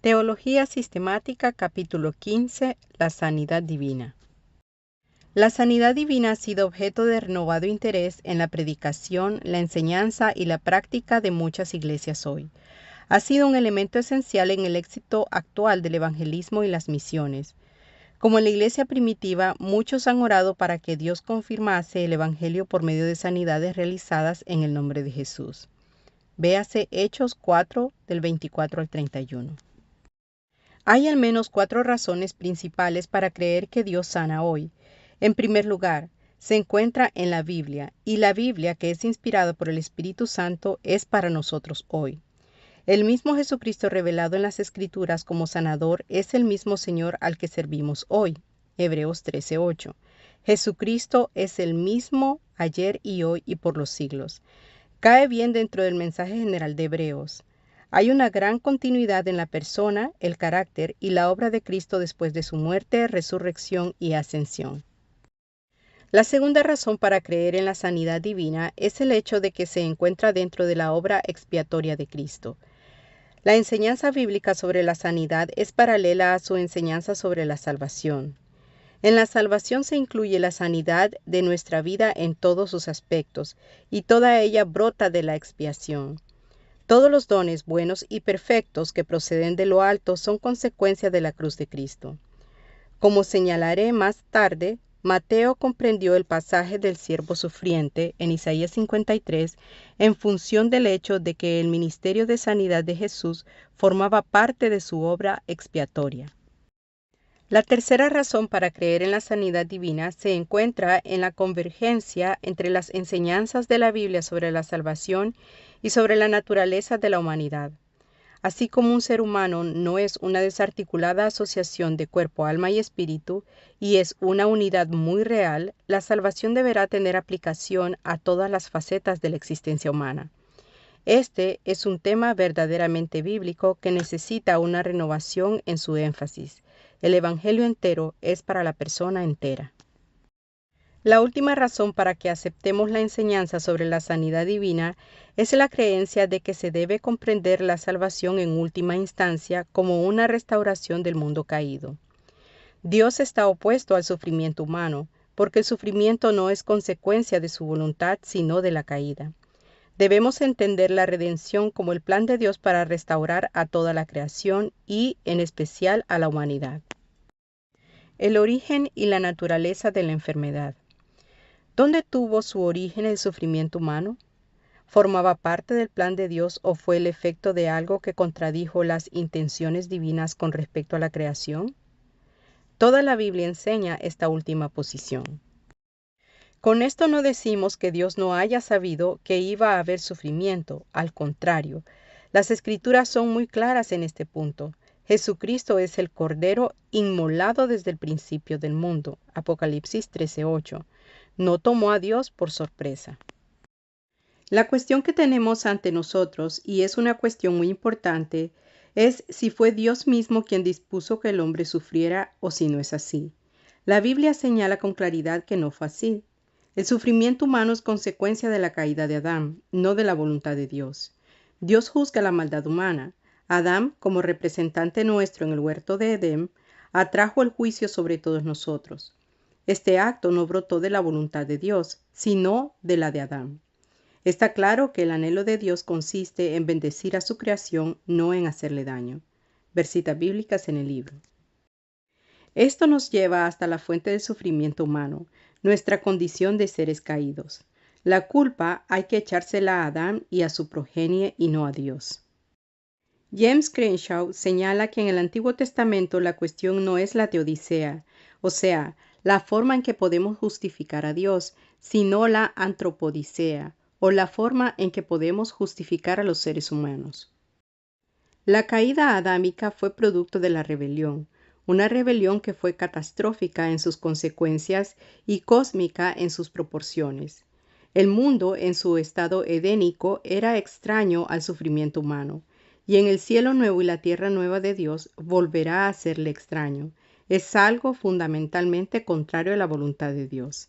Teología Sistemática, capítulo 15, la sanidad divina. La sanidad divina ha sido objeto de renovado interés en la predicación, la enseñanza y la práctica de muchas iglesias hoy. Ha sido un elemento esencial en el éxito actual del evangelismo y las misiones. Como en la iglesia primitiva, muchos han orado para que Dios confirmase el evangelio por medio de sanidades realizadas en el nombre de Jesús. Véase Hechos 4, del 24 al 31. Hay al menos 4 razones principales para creer que Dios sana hoy. En primer lugar, se encuentra en la Biblia, y la Biblia, que es inspirada por el Espíritu Santo, es para nosotros hoy. El mismo Jesucristo revelado en las Escrituras como sanador es el mismo Señor al que servimos hoy. Hebreos 13:8. Jesucristo es el mismo ayer y hoy y por los siglos. Cae bien dentro del mensaje general de Hebreos. Hay una gran continuidad en la persona, el carácter y la obra de Cristo después de su muerte, resurrección y ascensión. La segunda razón para creer en la sanidad divina es el hecho de que se encuentra dentro de la obra expiatoria de Cristo. La enseñanza bíblica sobre la sanidad es paralela a su enseñanza sobre la salvación. En la salvación se incluye la sanidad de nuestra vida en todos sus aspectos, y toda ella brota de la expiación. Todos los dones buenos y perfectos que proceden de lo alto son consecuencia de la cruz de Cristo. Como señalaré más tarde, Mateo comprendió el pasaje del siervo sufriente en Isaías 53 en función del hecho de que el ministerio de sanidad de Jesús formaba parte de su obra expiatoria. La tercera razón para creer en la sanidad divina se encuentra en la convergencia entre las enseñanzas de la Biblia sobre la salvación y sobre la naturaleza de la humanidad. Así como un ser humano no es una desarticulada asociación de cuerpo, alma y espíritu, y es una unidad muy real, la salvación deberá tener aplicación a todas las facetas de la existencia humana. Este es un tema verdaderamente bíblico que necesita una renovación en su énfasis. El Evangelio entero es para la persona entera. La última razón para que aceptemos la enseñanza sobre la sanidad divina es la creencia de que se debe comprender la salvación en última instancia como una restauración del mundo caído. Dios está opuesto al sufrimiento humano, porque el sufrimiento no es consecuencia de su voluntad, sino de la caída. Debemos entender la redención como el plan de Dios para restaurar a toda la creación y, en especial, a la humanidad. El origen y la naturaleza de la enfermedad. ¿Dónde tuvo su origen el sufrimiento humano? ¿Formaba parte del plan de Dios o fue el efecto de algo que contradijo las intenciones divinas con respecto a la creación? Toda la Biblia enseña esta última posición. Con esto no decimos que Dios no haya sabido que iba a haber sufrimiento, al contrario, las Escrituras son muy claras en este punto. Jesucristo es el Cordero inmolado desde el principio del mundo, Apocalipsis 13:8. No tomó a Dios por sorpresa. La cuestión que tenemos ante nosotros, y es una cuestión muy importante, es si fue Dios mismo quien dispuso que el hombre sufriera o si no es así. La Biblia señala con claridad que no fue así. El sufrimiento humano es consecuencia de la caída de Adán, no de la voluntad de Dios. Dios juzga la maldad humana. Adán, como representante nuestro en el huerto de Edén, atrajo el juicio sobre todos nosotros. Este acto no brotó de la voluntad de Dios, sino de la de Adán. Está claro que el anhelo de Dios consiste en bendecir a su creación, no en hacerle daño. Versitas bíblicas en el libro. Esto nos lleva hasta la fuente del sufrimiento humano, nuestra condición de seres caídos. La culpa hay que echársela a Adán y a su progenie y no a Dios. James Crenshaw señala que en el Antiguo Testamento la cuestión no es la teodicea, o sea, la forma en que podemos justificar a Dios, sino la antropodicea, o la forma en que podemos justificar a los seres humanos. La caída adámica fue producto de la rebelión, una rebelión que fue catastrófica en sus consecuencias y cósmica en sus proporciones. El mundo en su estado edénico era extraño al sufrimiento humano, y en el cielo nuevo y la tierra nueva de Dios volverá a serle extraño. Es algo fundamentalmente contrario a la voluntad de Dios.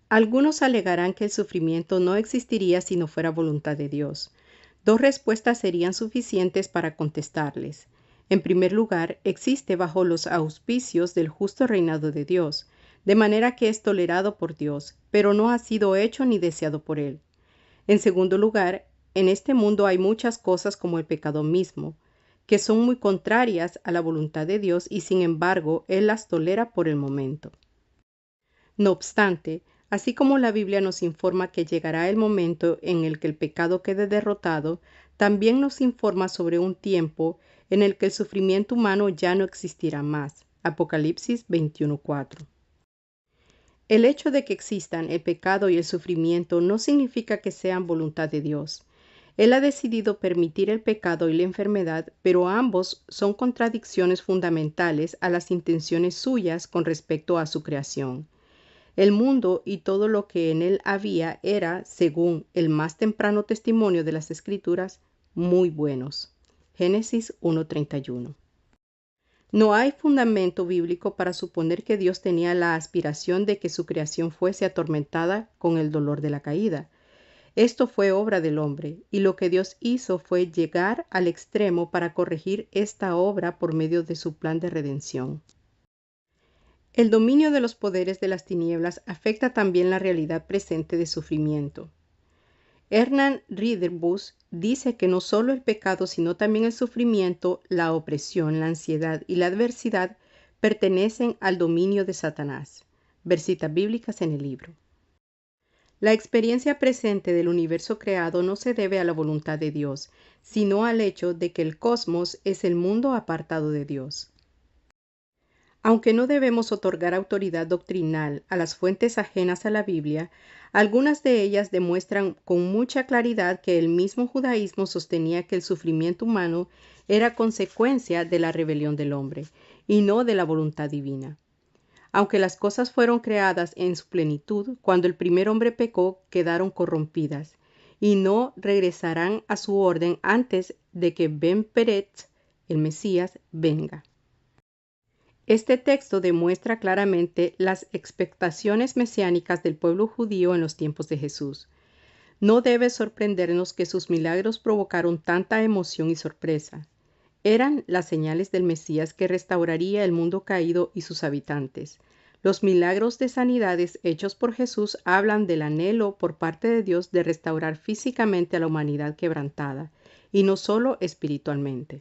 Algunos alegarán que el sufrimiento no existiría si no fuera voluntad de Dios. 2 respuestas serían suficientes para contestarles. En primer lugar, existe bajo los auspicios del justo reinado de Dios, de manera que es tolerado por Dios, pero no ha sido hecho ni deseado por Él. En segundo lugar, en este mundo hay muchas cosas como el pecado mismo, que son muy contrarias a la voluntad de Dios y sin embargo Él las tolera por el momento. No obstante, así como la Biblia nos informa que llegará el momento en el que el pecado quede derrotado, también nos informa sobre un tiempo en el que el sufrimiento humano ya no existirá más. Apocalipsis 21:4. El hecho de que existan el pecado y el sufrimiento no significa que sean voluntad de Dios. Él ha decidido permitir el pecado y la enfermedad, pero ambos son contradicciones fundamentales a las intenciones suyas con respecto a su creación. El mundo y todo lo que en él había era, según el más temprano testimonio de las Escrituras, muy buenos. Génesis 1:31. No hay fundamento bíblico para suponer que Dios tenía la aspiración de que su creación fuese atormentada con el dolor de la caída. Esto fue obra del hombre, y lo que Dios hizo fue llegar al extremo para corregir esta obra por medio de su plan de redención. El dominio de los poderes de las tinieblas afecta también la realidad presente de sufrimiento. Hernán Ridderbus dice que no solo el pecado, sino también el sufrimiento, la opresión, la ansiedad y la adversidad pertenecen al dominio de Satanás. Versitas bíblicas en el libro. La experiencia presente del universo creado no se debe a la voluntad de Dios, sino al hecho de que el cosmos es el mundo apartado de Dios. Aunque no debemos otorgar autoridad doctrinal a las fuentes ajenas a la Biblia, algunas de ellas demuestran con mucha claridad que el mismo judaísmo sostenía que el sufrimiento humano era consecuencia de la rebelión del hombre, y no de la voluntad divina. Aunque las cosas fueron creadas en su plenitud, cuando el primer hombre pecó, quedaron corrompidas, y no regresarán a su orden antes de que Ben Peretz, el Mesías, venga. Este texto demuestra claramente las expectaciones mesiánicas del pueblo judío en los tiempos de Jesús. No debe sorprendernos que sus milagros provocaron tanta emoción y sorpresa. Eran las señales del Mesías que restauraría el mundo caído y sus habitantes. Los milagros de sanidades hechos por Jesús hablan del anhelo por parte de Dios de restaurar físicamente a la humanidad quebrantada, y no solo espiritualmente.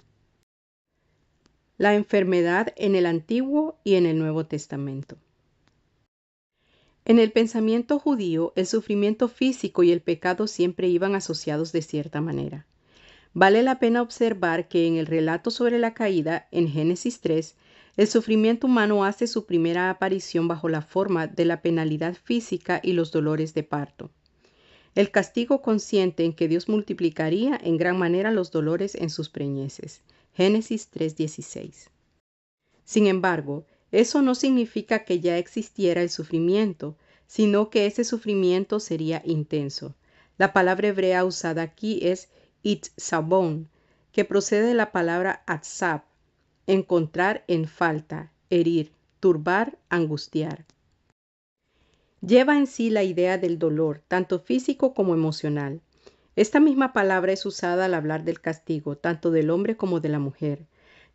La enfermedad en el Antiguo y en el Nuevo Testamento. En el pensamiento judío, el sufrimiento físico y el pecado siempre iban asociados de cierta manera. Vale la pena observar que en el relato sobre la caída, en Génesis 3, el sufrimiento humano hace su primera aparición bajo la forma de la penalidad física y los dolores de parto. El castigo consciente en que Dios multiplicaría en gran manera los dolores en sus preñeces. Génesis 3:16. Sin embargo, eso no significa que ya existiera el sufrimiento, sino que ese sufrimiento sería intenso. La palabra hebrea usada aquí es itzabón, que procede de la palabra atzab, encontrar en falta, herir, turbar, angustiar. Lleva en sí la idea del dolor, tanto físico como emocional. Esta misma palabra es usada al hablar del castigo, tanto del hombre como de la mujer.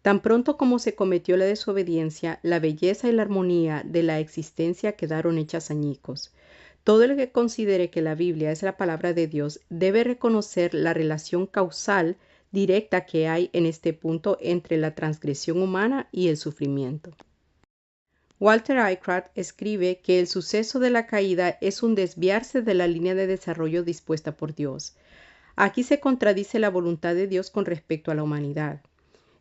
Tan pronto como se cometió la desobediencia, la belleza y la armonía de la existencia quedaron hechas añicos. Todo el que considere que la Biblia es la palabra de Dios debe reconocer la relación causal directa que hay en este punto entre la transgresión humana y el sufrimiento. Walter Eichhardt escribe que el suceso de la caída es un desviarse de la línea de desarrollo dispuesta por Dios. Aquí se contradice la voluntad de Dios con respecto a la humanidad.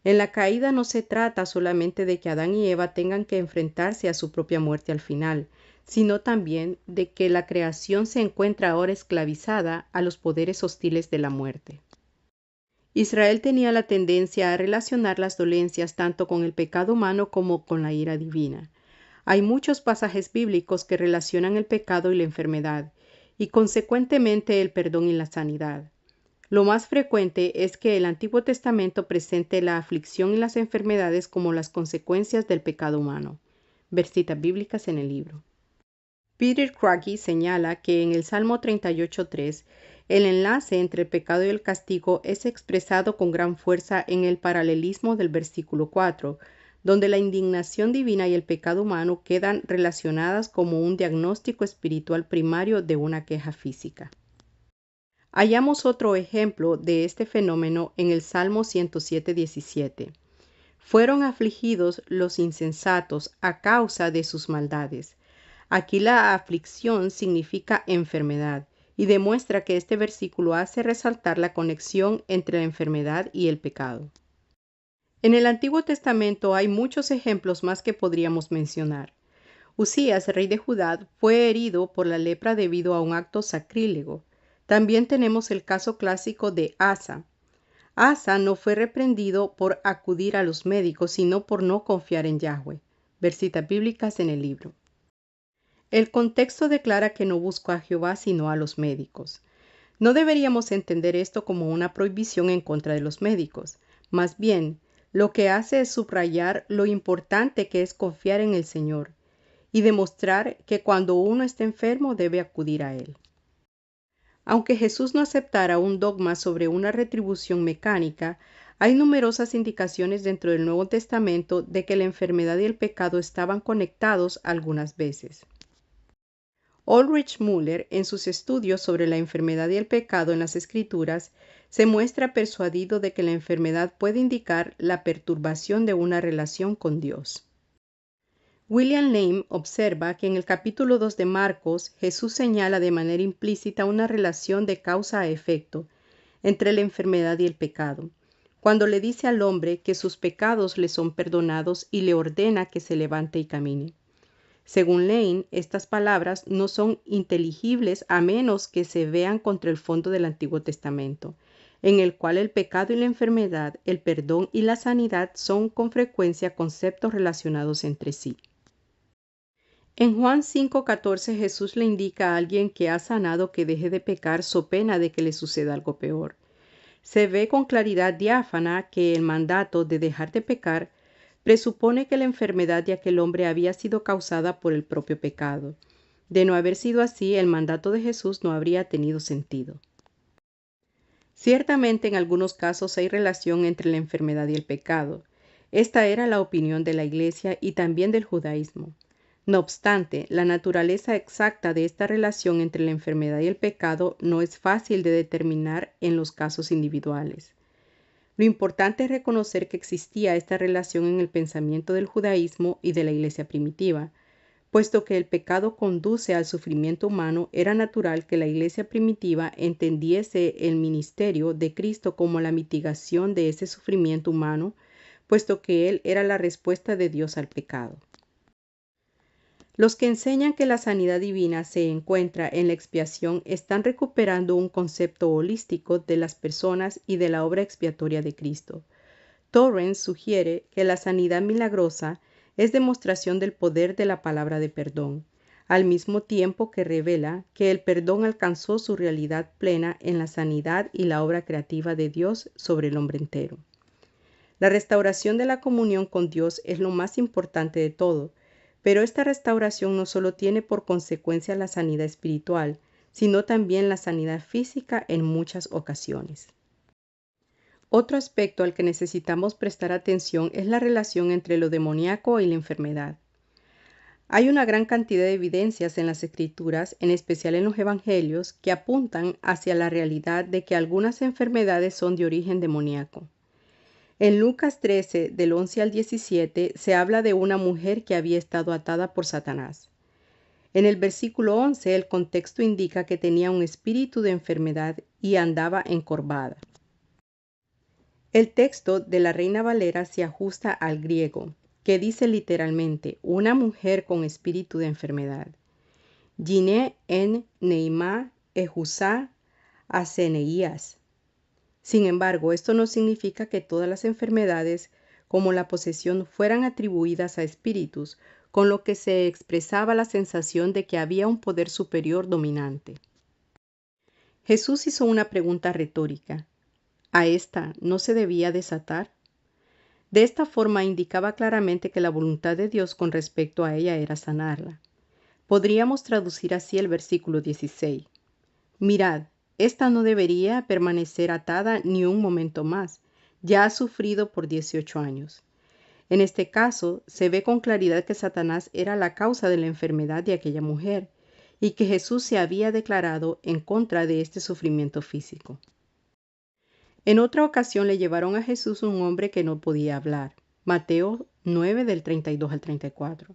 En la caída no se trata solamente de que Adán y Eva tengan que enfrentarse a su propia muerte al final, sino también de que la creación se encuentra ahora esclavizada a los poderes hostiles de la muerte. Israel tenía la tendencia a relacionar las dolencias tanto con el pecado humano como con la ira divina. Hay muchos pasajes bíblicos que relacionan el pecado y la enfermedad, y consecuentemente el perdón y la sanidad. Lo más frecuente es que el Antiguo Testamento presente la aflicción y las enfermedades como las consecuencias del pecado humano. Versitas bíblicas en el libro. Peter Craigie señala que en el Salmo 38:3 El enlace entre el pecado y el castigo es expresado con gran fuerza en el paralelismo del versículo 4, donde la indignación divina y el pecado humano quedan relacionadas como un diagnóstico espiritual primario de una queja física. Hallamos otro ejemplo de este fenómeno en el Salmo 107:17. Fueron afligidos los insensatos a causa de sus maldades. Aquí la aflicción significa enfermedad y demuestra que este versículo hace resaltar la conexión entre la enfermedad y el pecado. En el Antiguo Testamento hay muchos ejemplos más que podríamos mencionar. Usías, rey de Judá, fue herido por la lepra debido a un acto sacrílego. También tenemos el caso clásico de Asa. Asa no fue reprendido por acudir a los médicos, sino por no confiar en Yahweh. Versitas bíblicas en el libro. El contexto declara que no buscó a Jehová sino a los médicos. No deberíamos entender esto como una prohibición en contra de los médicos. Más bien, lo que hace es subrayar lo importante que es confiar en el Señor y demostrar que cuando uno está enfermo debe acudir a Él. Aunque Jesús no aceptara un dogma sobre una retribución mecánica, hay numerosas indicaciones dentro del Nuevo Testamento de que la enfermedad y el pecado estaban conectados algunas veces. Ulrich Müller, en sus estudios sobre la enfermedad y el pecado en las Escrituras, se muestra persuadido de que la enfermedad puede indicar la perturbación de una relación con Dios. William Lane observa que en el capítulo 2 de Marcos, Jesús señala de manera implícita una relación de causa a efecto entre la enfermedad y el pecado, cuando le dice al hombre que sus pecados le son perdonados y le ordena que se levante y camine. Según Lane, estas palabras no son inteligibles a menos que se vean contra el fondo del Antiguo Testamento, en el cual el pecado y la enfermedad, el perdón y la sanidad son con frecuencia conceptos relacionados entre sí. En Juan 5:14 Jesús le indica a alguien que ha sanado que deje de pecar so pena de que le suceda algo peor. Se ve con claridad diáfana que el mandato de dejar de pecar presupone que la enfermedad de aquel hombre había sido causada por el propio pecado. De no haber sido así, el mandato de Jesús no habría tenido sentido. Ciertamente en algunos casos hay relación entre la enfermedad y el pecado. Esta era la opinión de la Iglesia y también del judaísmo. No obstante, la naturaleza exacta de esta relación entre la enfermedad y el pecado no es fácil de determinar en los casos individuales. Lo importante es reconocer que existía esta relación en el pensamiento del judaísmo y de la Iglesia primitiva. Puesto que el pecado conduce al sufrimiento humano, era natural que la Iglesia primitiva entendiese el ministerio de Cristo como la mitigación de ese sufrimiento humano, puesto que Él era la respuesta de Dios al pecado. Los que enseñan que la sanidad divina se encuentra en la expiación están recuperando un concepto holístico de las personas y de la obra expiatoria de Cristo. Torrance sugiere que la sanidad milagrosa es demostración del poder de la palabra de perdón, al mismo tiempo que revela que el perdón alcanzó su realidad plena en la sanidad y la obra creativa de Dios sobre el hombre entero. La restauración de la comunión con Dios es lo más importante de todo, pero esta restauración no solo tiene por consecuencia la sanidad espiritual, sino también la sanidad física en muchas ocasiones. Otro aspecto al que necesitamos prestar atención es la relación entre lo demoníaco y la enfermedad. Hay una gran cantidad de evidencias en las Escrituras, en especial en los Evangelios, que apuntan hacia la realidad de que algunas enfermedades son de origen demoníaco. En Lucas 13, del 11 al 17, se habla de una mujer que había estado atada por Satanás. En el versículo 11, el contexto indica que tenía un espíritu de enfermedad y andaba encorvada. El texto de la Reina Valera se ajusta al griego, que dice literalmente, una mujer con espíritu de enfermedad. Giné en Neimá Ejusá Aseneías. Sin embargo, esto no significa que todas las enfermedades, como la posesión, fueran atribuidas a espíritus, con lo que se expresaba la sensación de que había un poder superior dominante. Jesús hizo una pregunta retórica. ¿A esta no se debía desatar? De esta forma indicaba claramente que la voluntad de Dios con respecto a ella era sanarla. Podríamos traducir así el versículo 16. Mirad, Esta no debería permanecer atada ni un momento más. Ya ha sufrido por 18 años. En este caso, se ve con claridad que Satanás era la causa de la enfermedad de aquella mujer y que Jesús se había declarado en contra de este sufrimiento físico. En otra ocasión le llevaron a Jesús un hombre que no podía hablar. Mateo 9 del 32 al 34.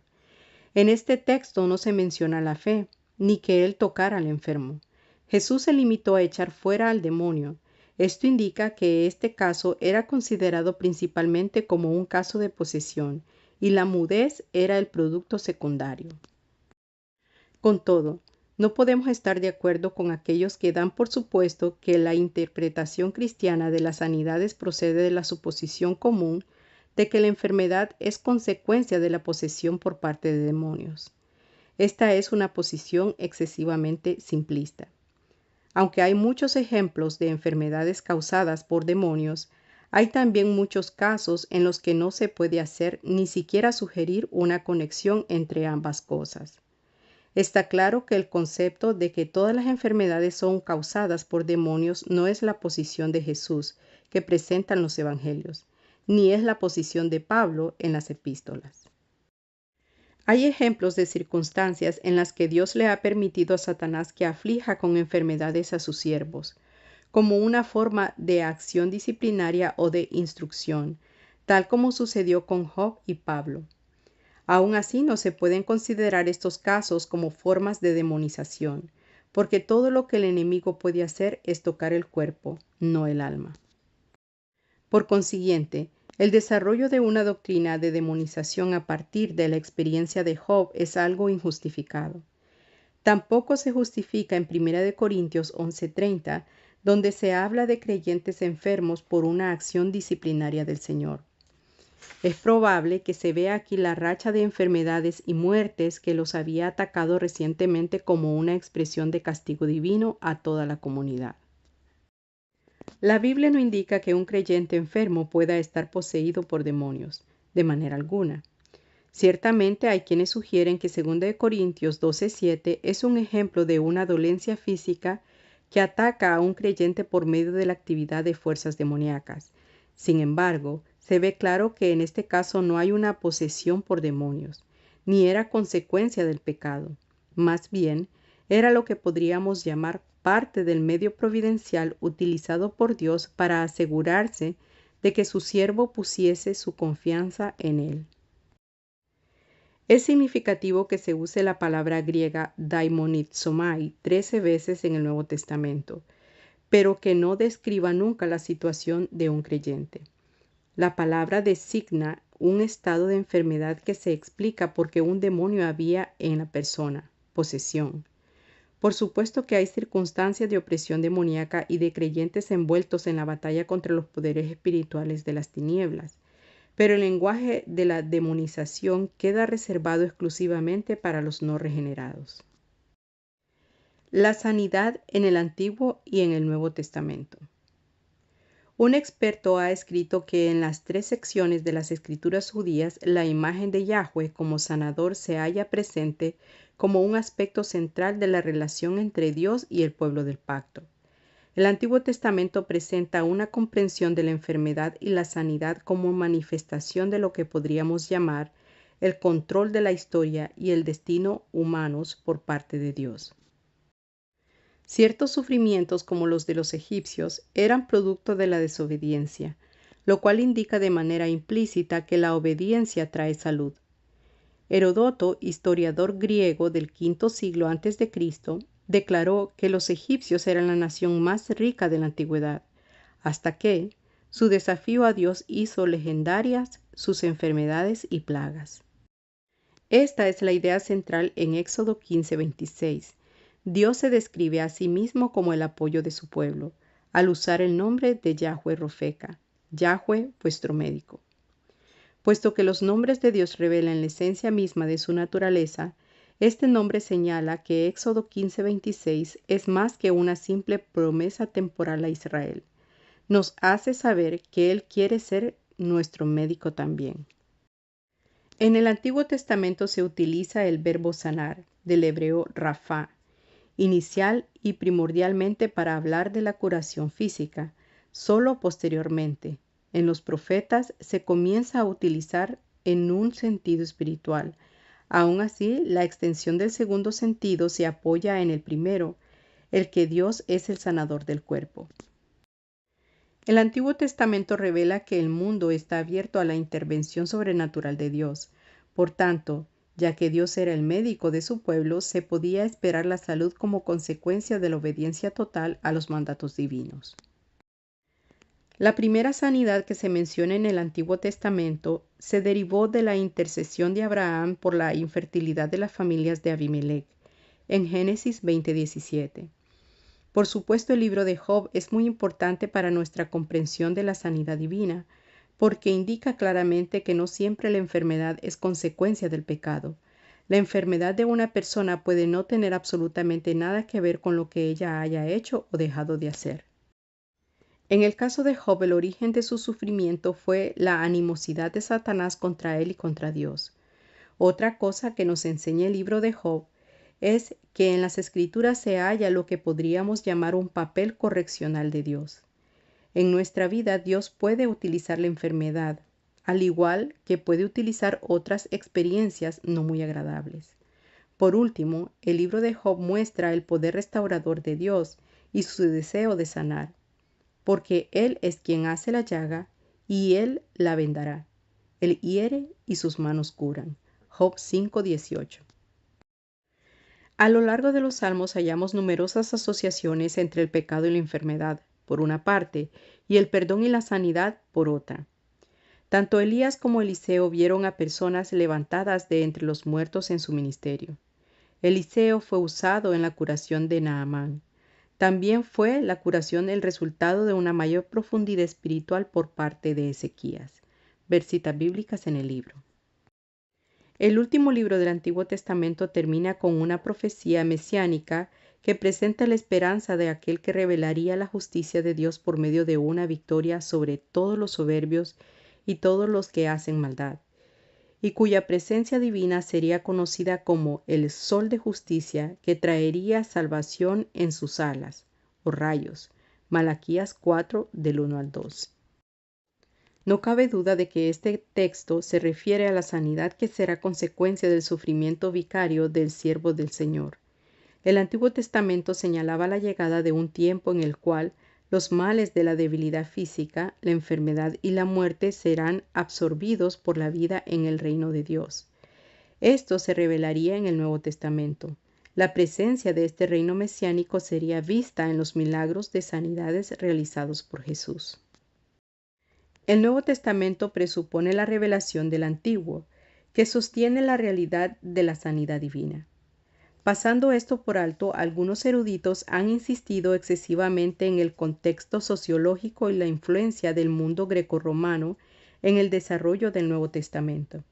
En este texto no se menciona la fe, ni que él tocara al enfermo. Jesús se limitó a echar fuera al demonio. Esto indica que este caso era considerado principalmente como un caso de posesión, y la mudez era el producto secundario. Con todo, no podemos estar de acuerdo con aquellos que dan por supuesto que la interpretación cristiana de las sanidades procede de la suposición común de que la enfermedad es consecuencia de la posesión por parte de demonios. Esta es una posición excesivamente simplista. Aunque hay muchos ejemplos de enfermedades causadas por demonios, hay también muchos casos en los que no se puede hacer ni siquiera sugerir una conexión entre ambas cosas. Está claro que el concepto de que todas las enfermedades son causadas por demonios no es la posición de Jesús que presentan los evangelios, ni es la posición de Pablo en las epístolas. Hay ejemplos de circunstancias en las que Dios le ha permitido a Satanás que aflija con enfermedades a sus siervos, como una forma de acción disciplinaria o de instrucción, tal como sucedió con Job y Pablo. Aún así, no se pueden considerar estos casos como formas de demonización, porque todo lo que el enemigo puede hacer es tocar el cuerpo, no el alma. Por consiguiente, el desarrollo de una doctrina de demonización a partir de la experiencia de Job es algo injustificado. Tampoco se justifica en 1 Corintios 11:30, donde se habla de creyentes enfermos por una acción disciplinaria del Señor. Es probable que se vea aquí la racha de enfermedades y muertes que los había atacado recientemente como una expresión de castigo divino a toda la comunidad. La Biblia no indica que un creyente enfermo pueda estar poseído por demonios, de manera alguna. Ciertamente hay quienes sugieren que 2 Corintios 12:7 es un ejemplo de una dolencia física que ataca a un creyente por medio de la actividad de fuerzas demoníacas. Sin embargo, se ve claro que en este caso no hay una posesión por demonios, ni era consecuencia del pecado. Más bien, era lo que podríamos llamar parte del medio providencial utilizado por Dios para asegurarse de que su siervo pusiese su confianza en él. Es significativo que se use la palabra griega daimonizomai 13 veces en el Nuevo Testamento, pero que no describa nunca la situación de un creyente. La palabra designa un estado de enfermedad que se explica porque un demonio había en la persona, posesión. Por supuesto que hay circunstancias de opresión demoníaca y de creyentes envueltos en la batalla contra los poderes espirituales de las tinieblas, pero el lenguaje de la demonización queda reservado exclusivamente para los no regenerados. La sanidad en el Antiguo y en el Nuevo Testamento. Un experto ha escrito que en las 3 secciones de las escrituras judías la imagen de Yahweh como sanador se halla presente como un aspecto central de la relación entre Dios y el pueblo del pacto. El Antiguo Testamento presenta una comprensión de la enfermedad y la sanidad como manifestación de lo que podríamos llamar el control de la historia y el destino humanos por parte de Dios. Ciertos sufrimientos como los de los egipcios eran producto de la desobediencia, lo cual indica de manera implícita que la obediencia trae salud. Heródoto, historiador griego del V siglo a.C., declaró que los egipcios eran la nación más rica de la antigüedad, hasta que su desafío a Dios hizo legendarias sus enfermedades y plagas. Esta es la idea central en Éxodo 15:26. Dios se describe a sí mismo como el apoyo de su pueblo, al usar el nombre de Yahweh Rofeca, Yahweh vuestro médico. Puesto que los nombres de Dios revelan la esencia misma de su naturaleza, este nombre señala que Éxodo 15:26 es más que una simple promesa temporal a Israel. Nos hace saber que Él quiere ser nuestro médico también. En el Antiguo Testamento se utiliza el verbo sanar, del hebreo rafá, inicial y primordialmente para hablar de la curación física. Solo posteriormente, en los profetas, se comienza a utilizar en un sentido espiritual. Aún así, la extensión del segundo sentido se apoya en el primero, el que Dios es el sanador del cuerpo. El Antiguo Testamento revela que el mundo está abierto a la intervención sobrenatural de Dios. Por tanto, ya que Dios era el médico de su pueblo, se podía esperar la salud como consecuencia de la obediencia total a los mandatos divinos. La primera sanidad que se menciona en el Antiguo Testamento se derivó de la intercesión de Abraham por la infertilidad de las familias de Abimelech, en Génesis 20:17. Por supuesto, el libro de Job es muy importante para nuestra comprensión de la sanidad divina, porque indica claramente que no siempre la enfermedad es consecuencia del pecado. La enfermedad de una persona puede no tener absolutamente nada que ver con lo que ella haya hecho o dejado de hacer. En el caso de Job, el origen de su sufrimiento fue la animosidad de Satanás contra él y contra Dios. Otra cosa que nos enseña el libro de Job es que en las Escrituras se halla lo que podríamos llamar un papel correccional de Dios. En nuestra vida, Dios puede utilizar la enfermedad, al igual que puede utilizar otras experiencias no muy agradables. Por último, el libro de Job muestra el poder restaurador de Dios y su deseo de sanar, porque Él es quien hace la llaga y Él la vendará. Él hiere y sus manos curan. Job 5:18. A lo largo de los Salmos hallamos numerosas asociaciones entre el pecado y la enfermedad, por una parte, y el perdón y la sanidad, por otra. Tanto Elías como Eliseo vieron a personas levantadas de entre los muertos en su ministerio. Eliseo fue usado en la curación de Naamán. También fue la curación el resultado de una mayor profundidad espiritual por parte de Ezequías. Ver citas bíblicas en el libro. El último libro del Antiguo Testamento termina con una profecía mesiánica que presenta la esperanza de aquel que revelaría la justicia de Dios por medio de una victoria sobre todos los soberbios y todos los que hacen maldad, y cuya presencia divina sería conocida como el sol de justicia que traería salvación en sus alas o rayos. Malaquías 4 del 1 al 2. No cabe duda de que este texto se refiere a la sanidad que será consecuencia del sufrimiento vicario del siervo del Señor. El Antiguo Testamento señalaba la llegada de un tiempo en el cual los males de la debilidad física, la enfermedad y la muerte serán absorbidos por la vida en el reino de Dios. Esto se revelaría en el Nuevo Testamento. La presencia de este reino mesiánico sería vista en los milagros de sanidades realizados por Jesús. El Nuevo Testamento presupone la revelación del Antiguo, que sostiene la realidad de la sanidad divina. Pasando esto por alto, algunos eruditos han insistido excesivamente en el contexto sociológico y la influencia del mundo grecorromano en el desarrollo del Nuevo Testamento.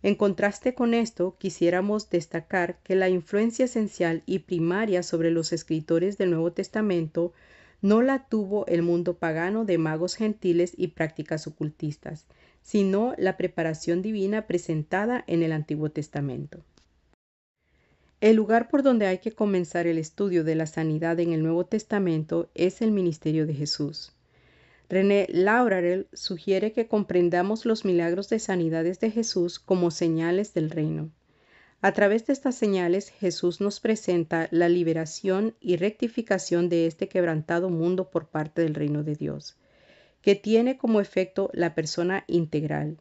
En contraste con esto, quisiéramos destacar que la influencia esencial y primaria sobre los escritores del Nuevo Testamento no la tuvo el mundo pagano de magos gentiles y prácticas ocultistas, sino la preparación divina presentada en el Antiguo Testamento. El lugar por donde hay que comenzar el estudio de la sanidad en el Nuevo Testamento es el ministerio de Jesús. René Laurel sugiere que comprendamos los milagros de sanidades de Jesús como señales del reino. A través de estas señales, Jesús nos presenta la liberación y rectificación de este quebrantado mundo por parte del reino de Dios, que tiene como efecto la persona integral.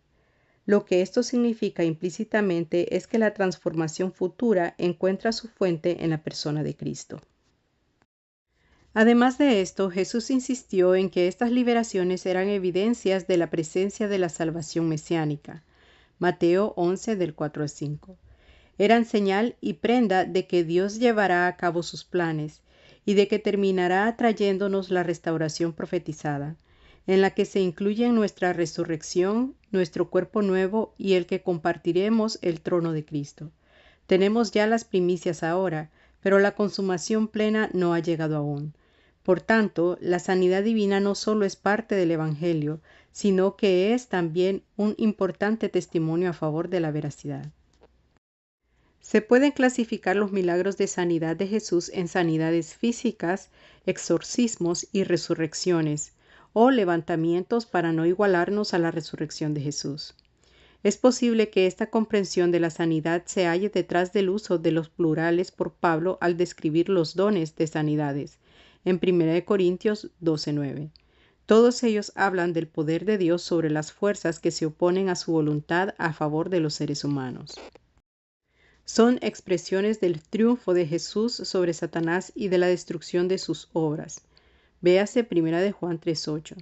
Lo que esto significa implícitamente es que la transformación futura encuentra su fuente en la persona de Cristo. Además de esto, Jesús insistió en que estas liberaciones eran evidencias de la presencia de la salvación mesiánica. Mateo 11 del 4 al 5. Eran señal y prenda de que Dios llevará a cabo sus planes y de que terminará trayéndonos la restauración profetizada, en la que se incluyen nuestra resurrección, nuestro cuerpo nuevo y el que compartiremos el trono de Cristo. Tenemos ya las primicias ahora, pero la consumación plena no ha llegado aún. Por tanto, la sanidad divina no solo es parte del Evangelio, sino que es también un importante testimonio a favor de la veracidad. Se pueden clasificar los milagros de sanidad de Jesús en sanidades físicas, exorcismos y resurrecciones, o levantamientos para no igualarnos a la resurrección de Jesús. Es posible que esta comprensión de la sanidad se halle detrás del uso de los plurales por Pablo al describir los dones de sanidades, en 1 Corintios 12:9. Todos ellos hablan del poder de Dios sobre las fuerzas que se oponen a su voluntad a favor de los seres humanos. Son expresiones del triunfo de Jesús sobre Satanás y de la destrucción de sus obras. Véase 1 Juan 3:8.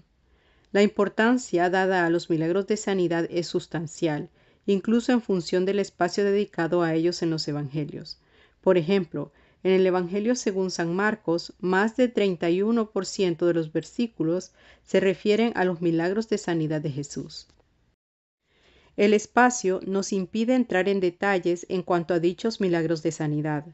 La importancia dada a los milagros de sanidad es sustancial, incluso en función del espacio dedicado a ellos en los evangelios. Por ejemplo, en el Evangelio según San Marcos, más del 31% de los versículos se refieren a los milagros de sanidad de Jesús. El espacio nos impide entrar en detalles en cuanto a dichos milagros de sanidad.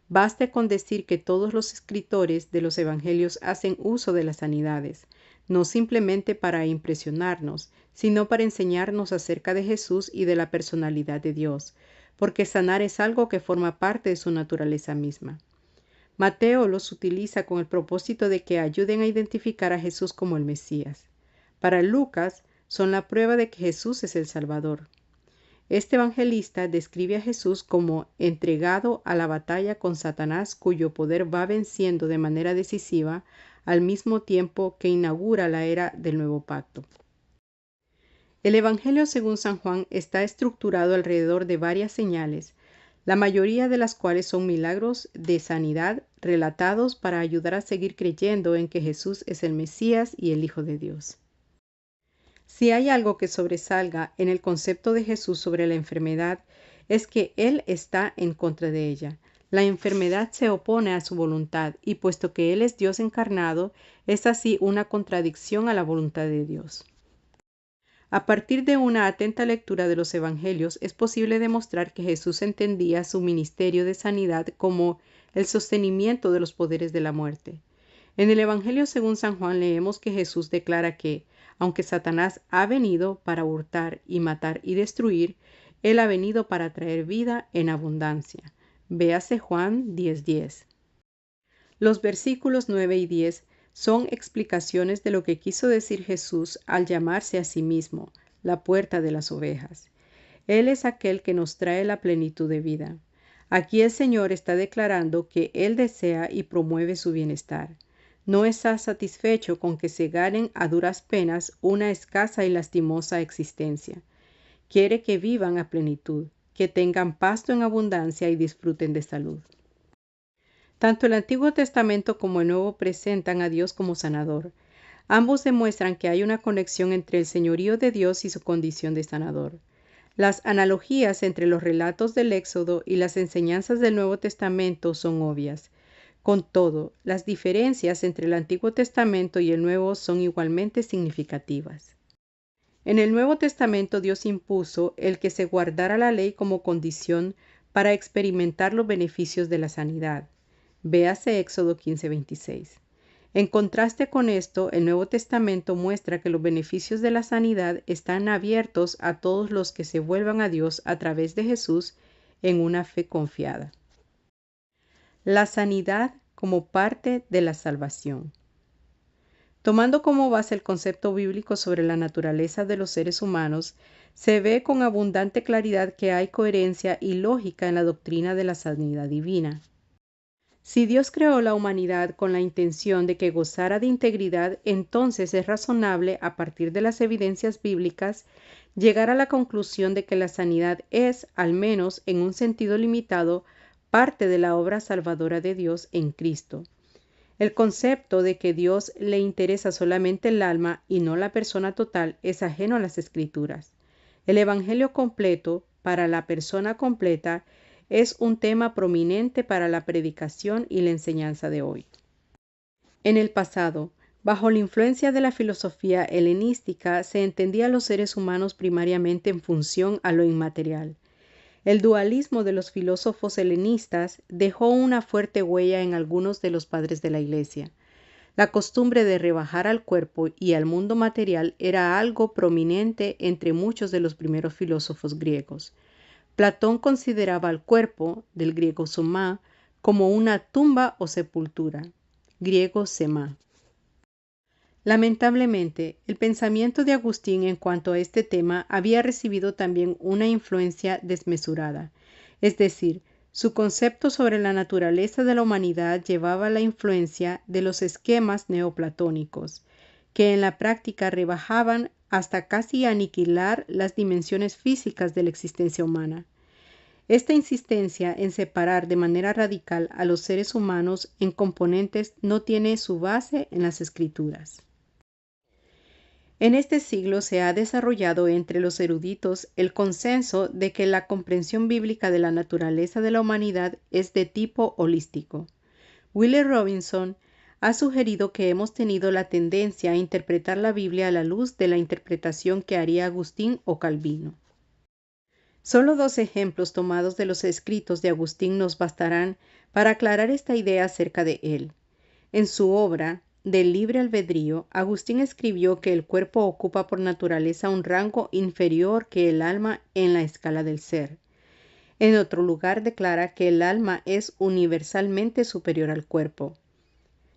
Baste con decir que todos los escritores de los evangelios hacen uso de las sanidades, no simplemente para impresionarnos, sino para enseñarnos acerca de Jesús y de la personalidad de Dios, porque sanar es algo que forma parte de su naturaleza misma. Mateo los utiliza con el propósito de que ayuden a identificar a Jesús como el Mesías. Para Lucas, son la prueba de que Jesús es el Salvador. Este evangelista describe a Jesús como entregado a la batalla con Satanás, cuyo poder va venciendo de manera decisiva al mismo tiempo que inaugura la era del nuevo pacto. El Evangelio según San Juan está estructurado alrededor de varias señales, la mayoría de las cuales son milagros de sanidad relatados para ayudar a seguir creyendo en que Jesús es el Mesías y el Hijo de Dios. Si hay algo que sobresalga en el concepto de Jesús sobre la enfermedad, es que Él está en contra de ella. La enfermedad se opone a su voluntad y puesto que Él es Dios encarnado, es así una contradicción a la voluntad de Dios. A partir de una atenta lectura de los evangelios es posible demostrar que Jesús entendía su ministerio de sanidad como el sostenimiento de los poderes de la muerte. En el Evangelio según San Juan leemos que Jesús declara que, aunque Satanás ha venido para hurtar y matar y destruir, Él ha venido para traer vida en abundancia. Véase Juan 10:10. Los versículos 9 y 10 son explicaciones de lo que quiso decir Jesús al llamarse a sí mismo la puerta de las ovejas. Él es aquel que nos trae la plenitud de vida. Aquí el Señor está declarando que Él desea y promueve su bienestar. No está satisfecho con que se ganen a duras penas una escasa y lastimosa existencia. Quiere que vivan a plenitud, que tengan pasto en abundancia y disfruten de salud. Tanto el Antiguo Testamento como el Nuevo presentan a Dios como sanador. Ambos demuestran que hay una conexión entre el señorío de Dios y su condición de sanador. Las analogías entre los relatos del Éxodo y las enseñanzas del Nuevo Testamento son obvias. Con todo, las diferencias entre el Antiguo Testamento y el Nuevo son igualmente significativas. En el Nuevo Testamento Dios impuso el que se guardara la ley como condición para experimentar los beneficios de la sanidad. Véase Éxodo 15:26. En contraste con esto, el Nuevo Testamento muestra que los beneficios de la sanidad están abiertos a todos los que se vuelvan a Dios a través de Jesús en una fe confiada. La sanidad como parte de la salvación. Tomando como base el concepto bíblico sobre la naturaleza de los seres humanos, se ve con abundante claridad que hay coherencia y lógica en la doctrina de la sanidad divina. Si Dios creó la humanidad con la intención de que gozara de integridad, entonces es razonable, a partir de las evidencias bíblicas, llegar a la conclusión de que la sanidad es, al menos en un sentido limitado, parte de la obra salvadora de Dios en Cristo. El concepto de que Dios le interesa solamente el alma y no la persona total es ajeno a las Escrituras. El Evangelio completo, para la persona completa, es un tema prominente para la predicación y la enseñanza de hoy. En el pasado, bajo la influencia de la filosofía helenística, se entendía a los seres humanos primariamente en función a lo inmaterial. El dualismo de los filósofos helenistas dejó una fuerte huella en algunos de los padres de la Iglesia. La costumbre de rebajar al cuerpo y al mundo material era algo prominente entre muchos de los primeros filósofos griegos. Platón consideraba al cuerpo, del griego soma, como una tumba o sepultura, griego sema. Lamentablemente, el pensamiento de Agustín en cuanto a este tema había recibido también una influencia desmesurada, es decir, su concepto sobre la naturaleza de la humanidad llevaba la influencia de los esquemas neoplatónicos, que en la práctica rebajaban hasta casi aniquilar las dimensiones físicas de la existencia humana. Esta insistencia en separar de manera radical a los seres humanos en componentes no tiene su base en las Escrituras. En este siglo se ha desarrollado entre los eruditos el consenso de que la comprensión bíblica de la naturaleza de la humanidad es de tipo holístico. Willie Robinson ha sugerido que hemos tenido la tendencia a interpretar la Biblia a la luz de la interpretación que haría Agustín o Calvino. Solo 2 ejemplos tomados de los escritos de Agustín nos bastarán para aclarar esta idea acerca de él. En su obra, Del libre albedrío, Agustín escribió que el cuerpo ocupa por naturaleza un rango inferior que el alma en la escala del ser. En otro lugar declara que el alma es universalmente superior al cuerpo.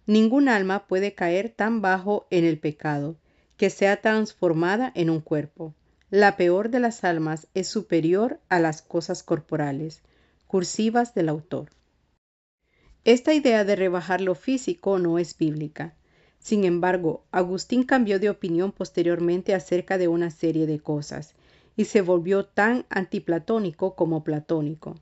Ningún alma puede caer tan bajo en el pecado, que sea transformada en un cuerpo. La peor de las almas es superior a las cosas corporales. Cursivas del autor. Esta idea de rebajar lo físico no es bíblica. Sin embargo, Agustín cambió de opinión posteriormente acerca de una serie de cosas y se volvió tan antiplatónico como platónico.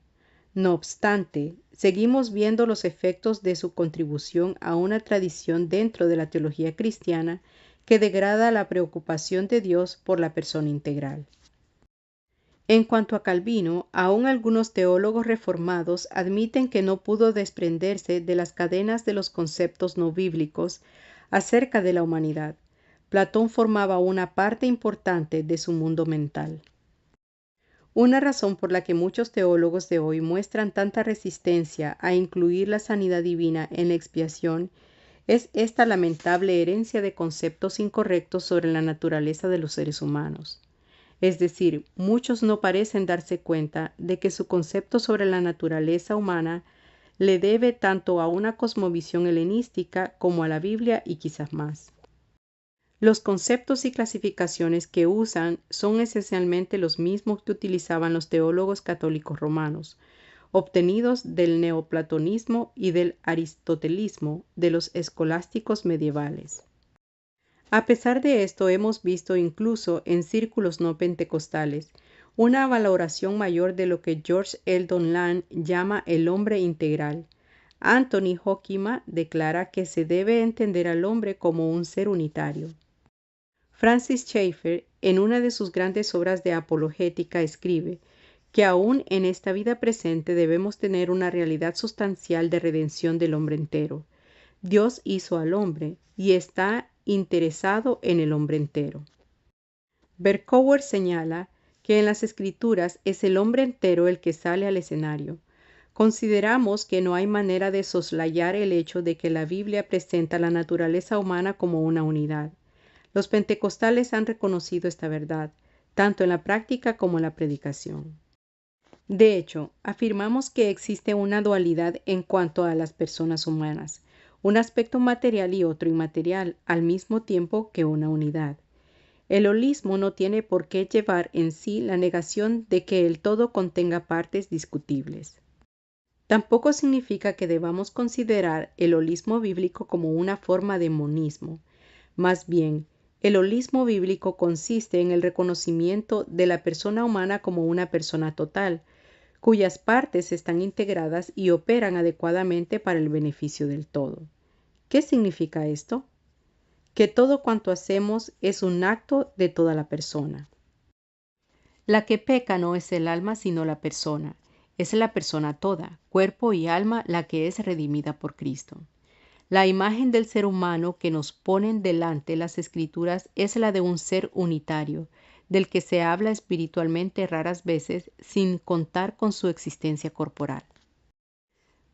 No obstante, seguimos viendo los efectos de su contribución a una tradición dentro de la teología cristiana que degrada la preocupación de Dios por la persona integral. En cuanto a Calvino, aún algunos teólogos reformados admiten que no pudo desprenderse de las cadenas de los conceptos no bíblicos acerca de la humanidad. Platón formaba una parte importante de su mundo mental. Una razón por la que muchos teólogos de hoy muestran tanta resistencia a incluir la sanidad divina en la expiación es esta lamentable herencia de conceptos incorrectos sobre la naturaleza de los seres humanos. Es decir, muchos no parecen darse cuenta de que su concepto sobre la naturaleza humana le debe tanto a una cosmovisión helenística como a la Biblia y quizás más. Los conceptos y clasificaciones que usan son esencialmente los mismos que utilizaban los teólogos católicos romanos, obtenidos del neoplatonismo y del aristotelismo de los escolásticos medievales. A pesar de esto, hemos visto incluso en círculos no pentecostales una valoración mayor de lo que George Eldon Land llama el hombre integral. Anthony Hoekema declara que se debe entender al hombre como un ser unitario. Francis Schaeffer, en una de sus grandes obras de apologética, escribe que aún en esta vida presente debemos tener una realidad sustancial de redención del hombre entero. Dios hizo al hombre y está interesado en el hombre entero. Berkouwer señala que en las Escrituras es el hombre entero el que sale al escenario. Consideramos que no hay manera de soslayar el hecho de que la Biblia presenta la naturaleza humana como una unidad. Los pentecostales han reconocido esta verdad, tanto en la práctica como en la predicación. De hecho, afirmamos que existe una dualidad en cuanto a las personas humanas, un aspecto material y otro inmaterial, al mismo tiempo que una unidad. El holismo no tiene por qué llevar en sí la negación de que el todo contenga partes discutibles. Tampoco significa que debamos considerar el holismo bíblico como una forma de monismo. Más bien, el holismo bíblico consiste en el reconocimiento de la persona humana como una persona total, cuyas partes están integradas y operan adecuadamente para el beneficio del todo. ¿Qué significa esto? Que todo cuanto hacemos es un acto de toda la persona. La que peca no es el alma sino la persona. Es la persona toda, cuerpo y alma, la que es redimida por Cristo. La imagen del ser humano que nos ponen delante las Escrituras es la de un ser unitario, del que se habla espiritualmente raras veces sin contar con su existencia corporal.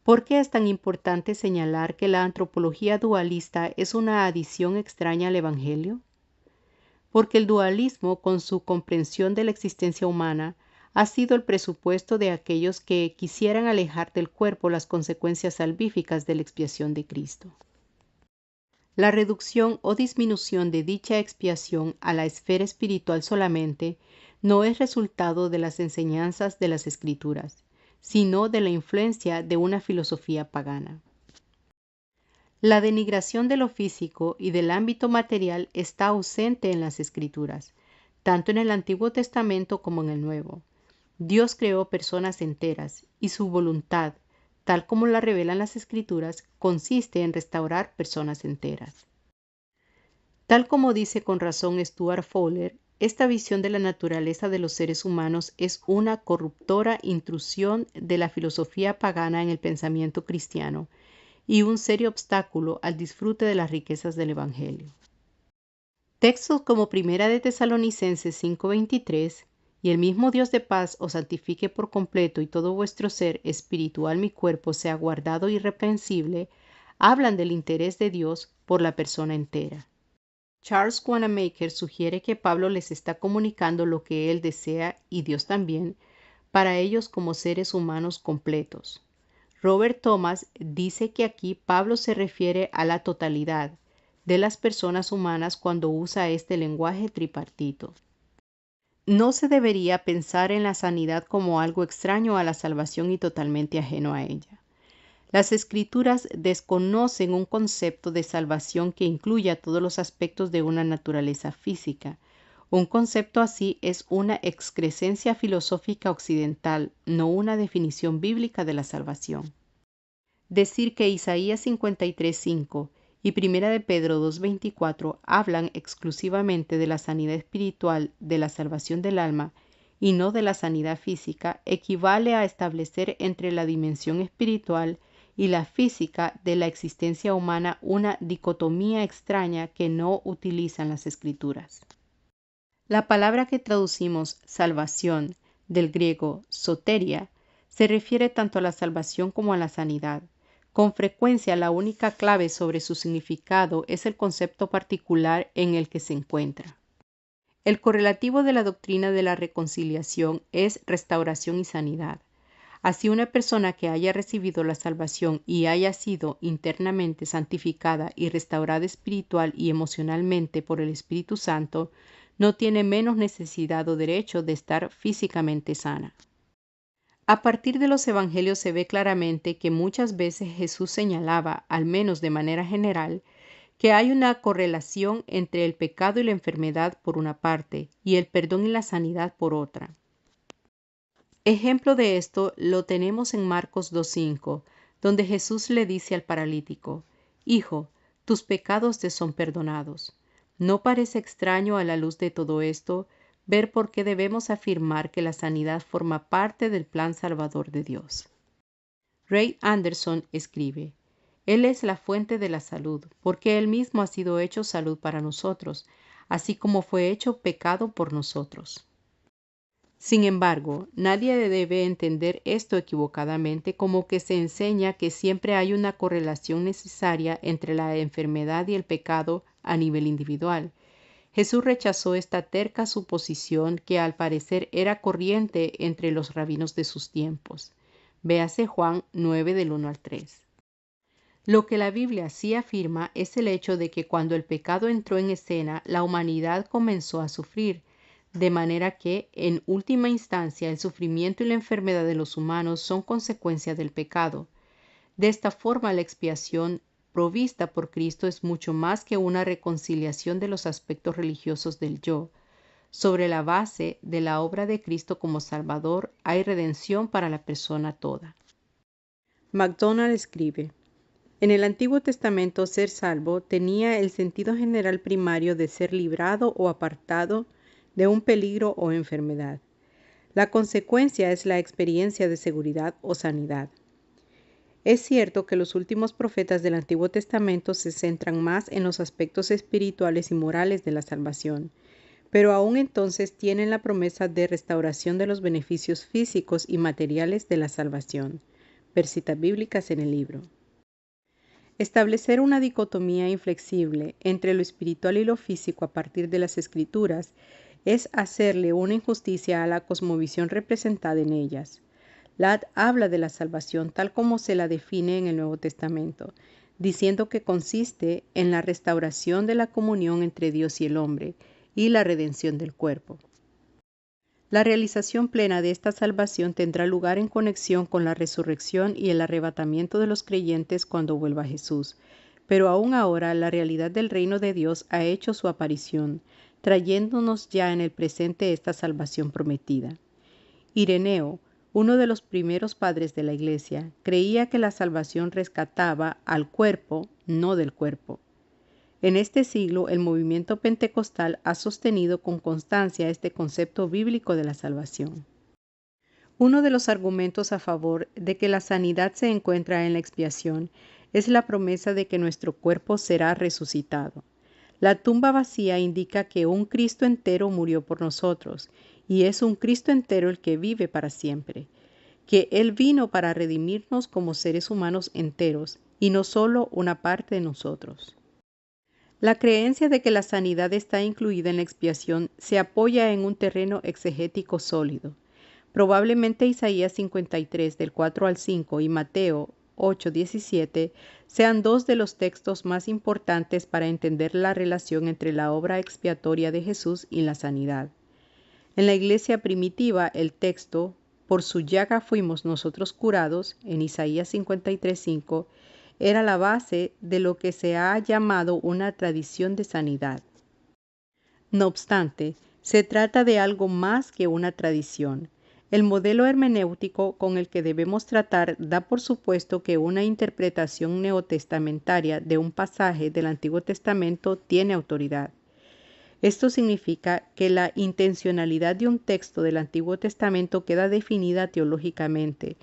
¿Por qué es tan importante señalar que la antropología dualista es una adición extraña al Evangelio? Porque el dualismo, con su comprensión de la existencia humana, ha sido el presupuesto de aquellos que quisieran alejar del cuerpo las consecuencias salvíficas de la expiación de Cristo. La reducción o disminución de dicha expiación a la esfera espiritual solamente no es resultado de las enseñanzas de las Escrituras, sino de la influencia de una filosofía pagana. La denigración de lo físico y del ámbito material está ausente en las Escrituras, tanto en el Antiguo Testamento como en el Nuevo. Dios creó personas enteras y su voluntad, tal como la revelan las Escrituras, consiste en restaurar personas enteras. Tal como dice con razón Stuart Fowler, esta visión de la naturaleza de los seres humanos es una corruptora intrusión de la filosofía pagana en el pensamiento cristiano y un serio obstáculo al disfrute de las riquezas del Evangelio. Textos como Primera de Tesalonicenses 5:23 y el mismo Dios de paz os santifique por completo y todo vuestro ser espiritual mi cuerpo sea guardado irreprensible, hablan del interés de Dios por la persona entera. Charles Wanamaker sugiere que Pablo les está comunicando lo que él desea y Dios también para ellos como seres humanos completos. Robert Thomas dice que aquí Pablo se refiere a la totalidad de las personas humanas cuando usa este lenguaje tripartito. No se debería pensar en la sanidad como algo extraño a la salvación y totalmente ajeno a ella. Las Escrituras desconocen un concepto de salvación que incluya todos los aspectos de una naturaleza física. Un concepto así es una excrescencia filosófica occidental, no una definición bíblica de la salvación. Decir que Isaías 53:5 y 1 de Pedro 2:24 hablan exclusivamente de la sanidad espiritual de la salvación del alma y no de la sanidad física equivale a establecer entre la dimensión espiritual y la física de la existencia humana una dicotomía extraña que no utilizan las Escrituras. La palabra que traducimos salvación, del griego soteria, se refiere tanto a la salvación como a la sanidad. Con frecuencia la única clave sobre su significado es el concepto particular en el que se encuentra. El correlativo de la doctrina de la reconciliación es restauración y sanidad. Así una persona que haya recibido la salvación y haya sido internamente santificada y restaurada espiritual y emocionalmente por el Espíritu Santo, no tiene menos necesidad o derecho de estar físicamente sana. A partir de los evangelios se ve claramente que muchas veces Jesús señalaba, al menos de manera general, que hay una correlación entre el pecado y la enfermedad por una parte y el perdón y la sanidad por otra. Ejemplo de esto lo tenemos en Marcos 2:5, donde Jesús le dice al paralítico: Hijo, tus pecados te son perdonados. ¿No parece extraño a la luz de todo esto ver por qué debemos afirmar que la sanidad forma parte del plan salvador de Dios? Ray Anderson escribe: Él es la fuente de la salud, porque Él mismo ha sido hecho salud para nosotros, así como fue hecho pecado por nosotros. Sin embargo, nadie debe entender esto equivocadamente como que se enseña que siempre hay una correlación necesaria entre la enfermedad y el pecado a nivel individual. Jesús rechazó esta terca suposición que al parecer era corriente entre los rabinos de sus tiempos. Véase Juan 9 del 1 al 3. Lo que la Biblia sí afirma es el hecho de que cuando el pecado entró en escena, la humanidad comenzó a sufrir, de manera que, en última instancia, el sufrimiento y la enfermedad de los humanos son consecuencia del pecado. De esta forma, la expiación provista por Cristo es mucho más que una reconciliación de los aspectos religiosos del yo. Sobre la base de la obra de Cristo como Salvador, hay redención para la persona toda. MacDonald escribe: En el Antiguo Testamento, ser salvo tenía el sentido general primario de ser librado o apartado de un peligro o enfermedad. La consecuencia es la experiencia de seguridad o sanidad. Es cierto que los últimos profetas del Antiguo Testamento se centran más en los aspectos espirituales y morales de la salvación, pero aún entonces tienen la promesa de restauración de los beneficios físicos y materiales de la salvación. Ver citas bíblicas en el libro. Establecer una dicotomía inflexible entre lo espiritual y lo físico a partir de las Escrituras es hacerle una injusticia a la cosmovisión representada en ellas. Ladd habla de la salvación tal como se la define en el Nuevo Testamento, diciendo que consiste en la restauración de la comunión entre Dios y el hombre y la redención del cuerpo. La realización plena de esta salvación tendrá lugar en conexión con la resurrección y el arrebatamiento de los creyentes cuando vuelva Jesús. Pero aún ahora la realidad del reino de Dios ha hecho su aparición, trayéndonos ya en el presente esta salvación prometida. Ireneo, uno de los primeros padres de la Iglesia, creía que la salvación rescataba al cuerpo, no del cuerpo. En este siglo, el movimiento pentecostal ha sostenido con constancia este concepto bíblico de la salvación. Uno de los argumentos a favor de que la sanidad se encuentra en la expiación es la promesa de que nuestro cuerpo será resucitado. La tumba vacía indica que un Cristo entero murió por nosotros, y es un Cristo entero el que vive para siempre, que Él vino para redimirnos como seres humanos enteros, y no solo una parte de nosotros. La creencia de que la sanidad está incluida en la expiación se apoya en un terreno exegético sólido. Probablemente Isaías 53 del 4 al 5 y Mateo 8:17 sean dos de los textos más importantes para entender la relación entre la obra expiatoria de Jesús y la sanidad. En la iglesia primitiva, el texto "Por su llaga fuimos nosotros curados" en Isaías 53:5 era la base de lo que se ha llamado una tradición de sanidad. No obstante, se trata de algo más que una tradición. El modelo hermenéutico con el que debemos tratar da por supuesto que una interpretación neotestamentaria de un pasaje del Antiguo Testamento tiene autoridad. Esto significa que la intencionalidad de un texto del Antiguo Testamento queda definida teológicamente,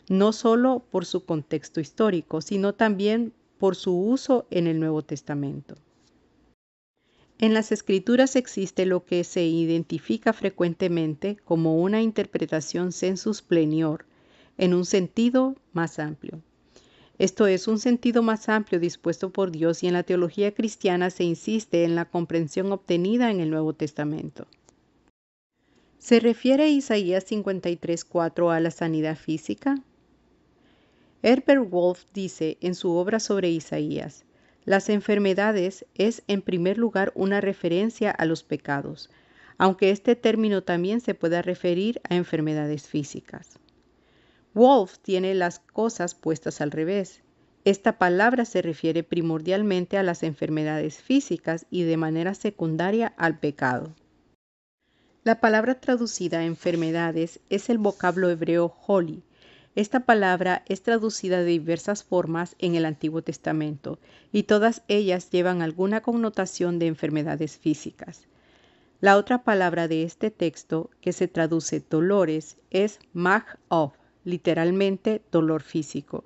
no solo por su contexto histórico, sino también por su uso en el Nuevo Testamento. En las Escrituras existe lo que se identifica frecuentemente como una interpretación sensus plenior, en un sentido más amplio. Esto es un sentido más amplio dispuesto por Dios, y en la teología cristiana se insiste en la comprensión obtenida en el Nuevo Testamento. ¿Se refiere Isaías 53:4 a la sanidad física? Herbert Wolf dice en su obra sobre Isaías: las enfermedades es en primer lugar una referencia a los pecados, aunque este término también se pueda referir a enfermedades físicas. Wolf tiene las cosas puestas al revés. Esta palabra se refiere primordialmente a las enfermedades físicas y de manera secundaria al pecado. La palabra traducida enfermedades es el vocablo hebreo holi. Esta palabra es traducida de diversas formas en el Antiguo Testamento, y todas ellas llevan alguna connotación de enfermedades físicas. La otra palabra de este texto, que se traduce dolores, es mag-of, literalmente dolor físico.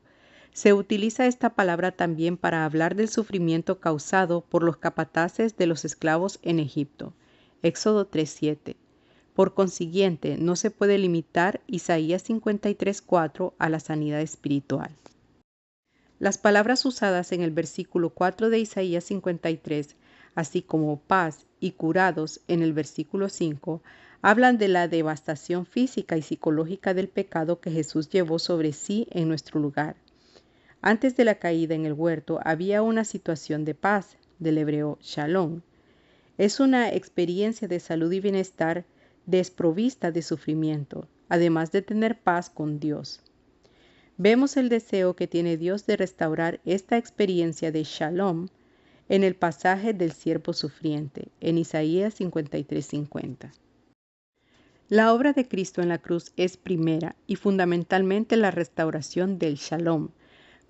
Se utiliza esta palabra también para hablar del sufrimiento causado por los capataces de los esclavos en Egipto. Éxodo 3:7. Por consiguiente, no se puede limitar Isaías 53:4 a la sanidad espiritual. Las palabras usadas en el versículo 4 de Isaías 53, así como paz y curados en el versículo 5, hablan de la devastación física y psicológica del pecado que Jesús llevó sobre sí en nuestro lugar. Antes de la caída en el huerto había una situación de paz, del hebreo shalom. Es una experiencia de salud y bienestar desprovista de sufrimiento, además de tener paz con Dios. Vemos el deseo que tiene Dios de restaurar esta experiencia de shalom en el pasaje del siervo sufriente, en Isaías 53:50. La obra de Cristo en la cruz es primera y fundamentalmente la restauración del shalom,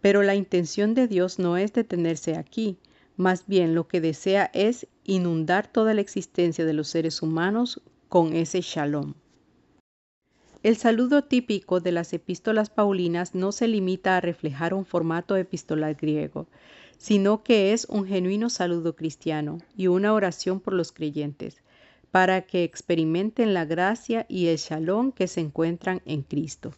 pero la intención de Dios no es detenerse aquí. Más bien lo que desea es inundar toda la existencia de los seres humanos con ese shalom. El saludo típico de las epístolas paulinas no se limita a reflejar un formato epistolar griego, sino que es un genuino saludo cristiano y una oración por los creyentes, para que experimenten la gracia y el shalom que se encuentran en Cristo.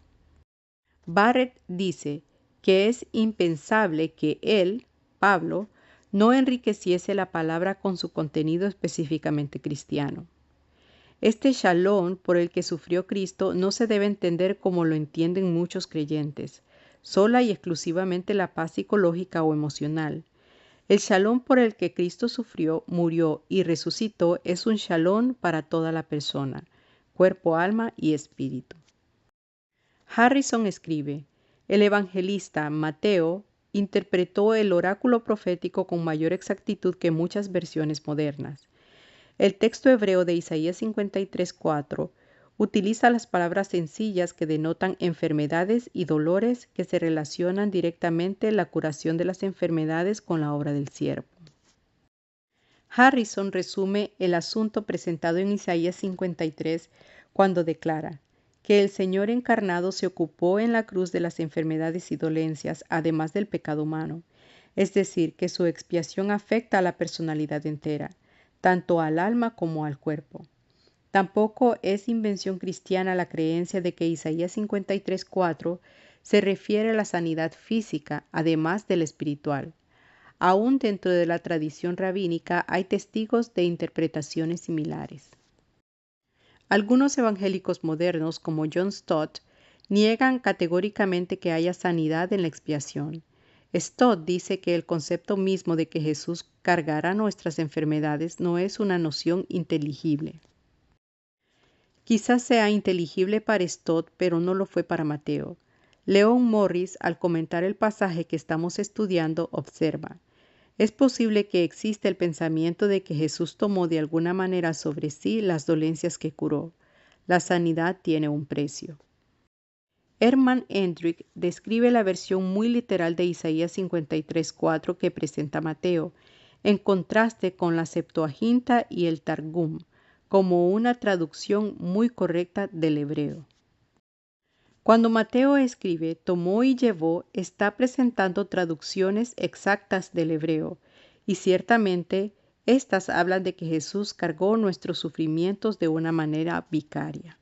Barrett dice que es impensable que él, Pablo, no enriqueciese la palabra con su contenido específicamente cristiano. Este shalom por el que sufrió Cristo no se debe entender como lo entienden muchos creyentes, sola y exclusivamente la paz psicológica o emocional. El shalom por el que Cristo sufrió, murió y resucitó es un shalom para toda la persona, cuerpo, alma y espíritu. Harrison escribe, el evangelista Mateo interpretó el oráculo profético con mayor exactitud que muchas versiones modernas. El texto hebreo de Isaías 53:4 utiliza las palabras sencillas que denotan enfermedades y dolores que se relacionan directamente la curación de las enfermedades con la obra del siervo. Harrison resume el asunto presentado en Isaías 53 cuando declara que el Señor encarnado se ocupó en la cruz de las enfermedades y dolencias, además del pecado humano, es decir, que su expiación afecta a la personalidad entera, tanto al alma como al cuerpo. Tampoco es invención cristiana la creencia de que Isaías 53:4 se refiere a la sanidad física, además del espiritual. Aún dentro de la tradición rabínica hay testigos de interpretaciones similares. Algunos evangélicos modernos, como John Stott, niegan categóricamente que haya sanidad en la expiación. Stott dice que el concepto mismo de que Jesús cargará nuestras enfermedades no es una noción inteligible. Quizás sea inteligible para Stott, pero no lo fue para Mateo. Leon Morris, al comentar el pasaje que estamos estudiando, observa: es posible que exista el pensamiento de que Jesús tomó de alguna manera sobre sí las dolencias que curó. La sanidad tiene un precio. Hermann Hendrick describe la versión muy literal de Isaías 53:4 que presenta Mateo, en contraste con la Septuaginta y el Targum, como una traducción muy correcta del hebreo. Cuando Mateo escribe tomó y llevó, está presentando traducciones exactas del hebreo, y ciertamente estas hablan de que Jesús cargó nuestros sufrimientos de una manera vicaria.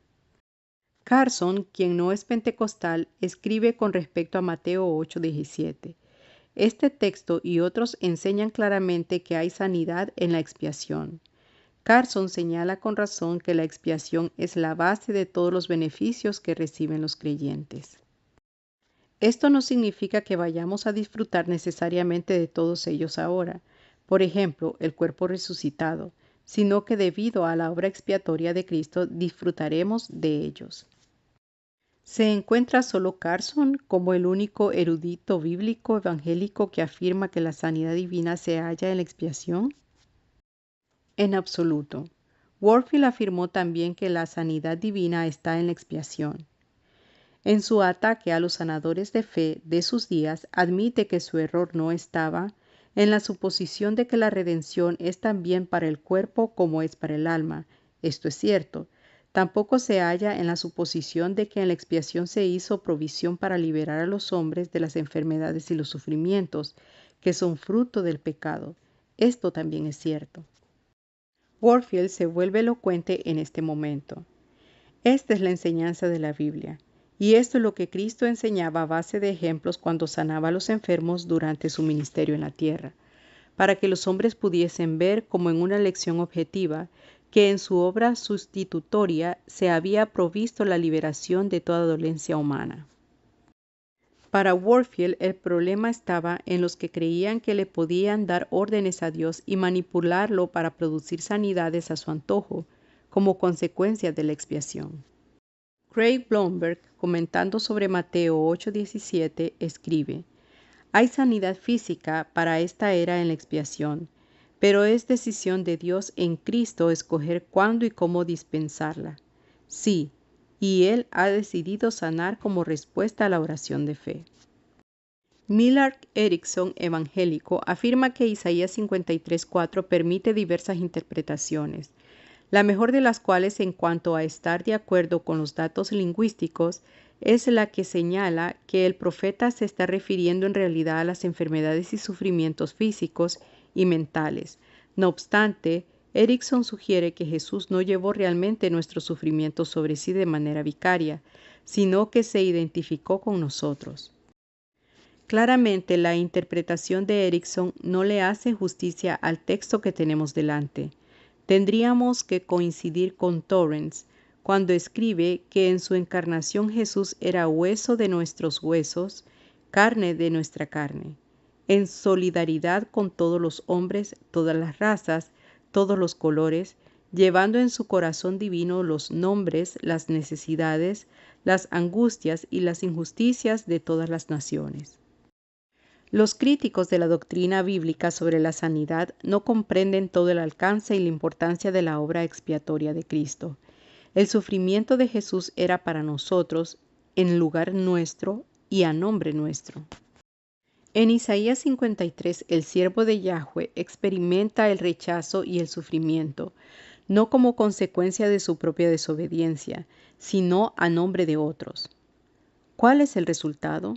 Carson, quien no es pentecostal, escribe con respecto a Mateo 8:17. Este texto y otros enseñan claramente que hay sanidad en la expiación. Carson señala con razón que la expiación es la base de todos los beneficios que reciben los creyentes. Esto no significa que vayamos a disfrutar necesariamente de todos ellos ahora, por ejemplo, el cuerpo resucitado, sino que debido a la obra expiatoria de Cristo disfrutaremos de ellos. ¿Se encuentra solo Carson como el único erudito bíblico evangélico que afirma que la sanidad divina se halla en la expiación? En absoluto. Warfield afirmó también que la sanidad divina está en la expiación. En su ataque a los sanadores de fe de sus días, admite que su error no estaba en la suposición de que la redención es también para el cuerpo como es para el alma. Esto es cierto. Tampoco se halla en la suposición de que en la expiación se hizo provisión para liberar a los hombres de las enfermedades y los sufrimientos, que son fruto del pecado. Esto también es cierto. Warfield se vuelve elocuente en este momento. Esta es la enseñanza de la Biblia, y esto es lo que Cristo enseñaba a base de ejemplos cuando sanaba a los enfermos durante su ministerio en la tierra, para que los hombres pudiesen ver como en una lección objetiva que en su obra sustitutoria se había provisto la liberación de toda dolencia humana. Para Warfield el problema estaba en los que creían que le podían dar órdenes a Dios y manipularlo para producir sanidades a su antojo, como consecuencia de la expiación. Craig Blomberg, comentando sobre Mateo 8:17, escribe: hay sanidad física para esta era en la expiación, pero es decisión de Dios en Cristo escoger cuándo y cómo dispensarla. Sí, y Él ha decidido sanar como respuesta a la oración de fe. Millard Erickson, evangélico, afirma que Isaías 53:4 permite diversas interpretaciones, la mejor de las cuales en cuanto a estar de acuerdo con los datos lingüísticos es la que señala que el profeta se está refiriendo en realidad a las enfermedades y sufrimientos físicos y mentales. No obstante, Erickson sugiere que Jesús no llevó realmente nuestros sufrimientos sobre sí de manera vicaria, sino que se identificó con nosotros. Claramente, la interpretación de Erickson no le hace justicia al texto que tenemos delante. Tendríamos que coincidir con Torrance cuando escribe que en su encarnación Jesús era hueso de nuestros huesos, carne de nuestra carne, en solidaridad con todos los hombres, todas las razas, todos los colores, llevando en su corazón divino los nombres, las necesidades, las angustias y las injusticias de todas las naciones. Los críticos de la doctrina bíblica sobre la sanidad no comprenden todo el alcance y la importancia de la obra expiatoria de Cristo. El sufrimiento de Jesús era para nosotros, en lugar nuestro y a nombre nuestro. En Isaías 53, el siervo de Yahweh experimenta el rechazo y el sufrimiento, no como consecuencia de su propia desobediencia, sino a nombre de otros. ¿Cuál es el resultado?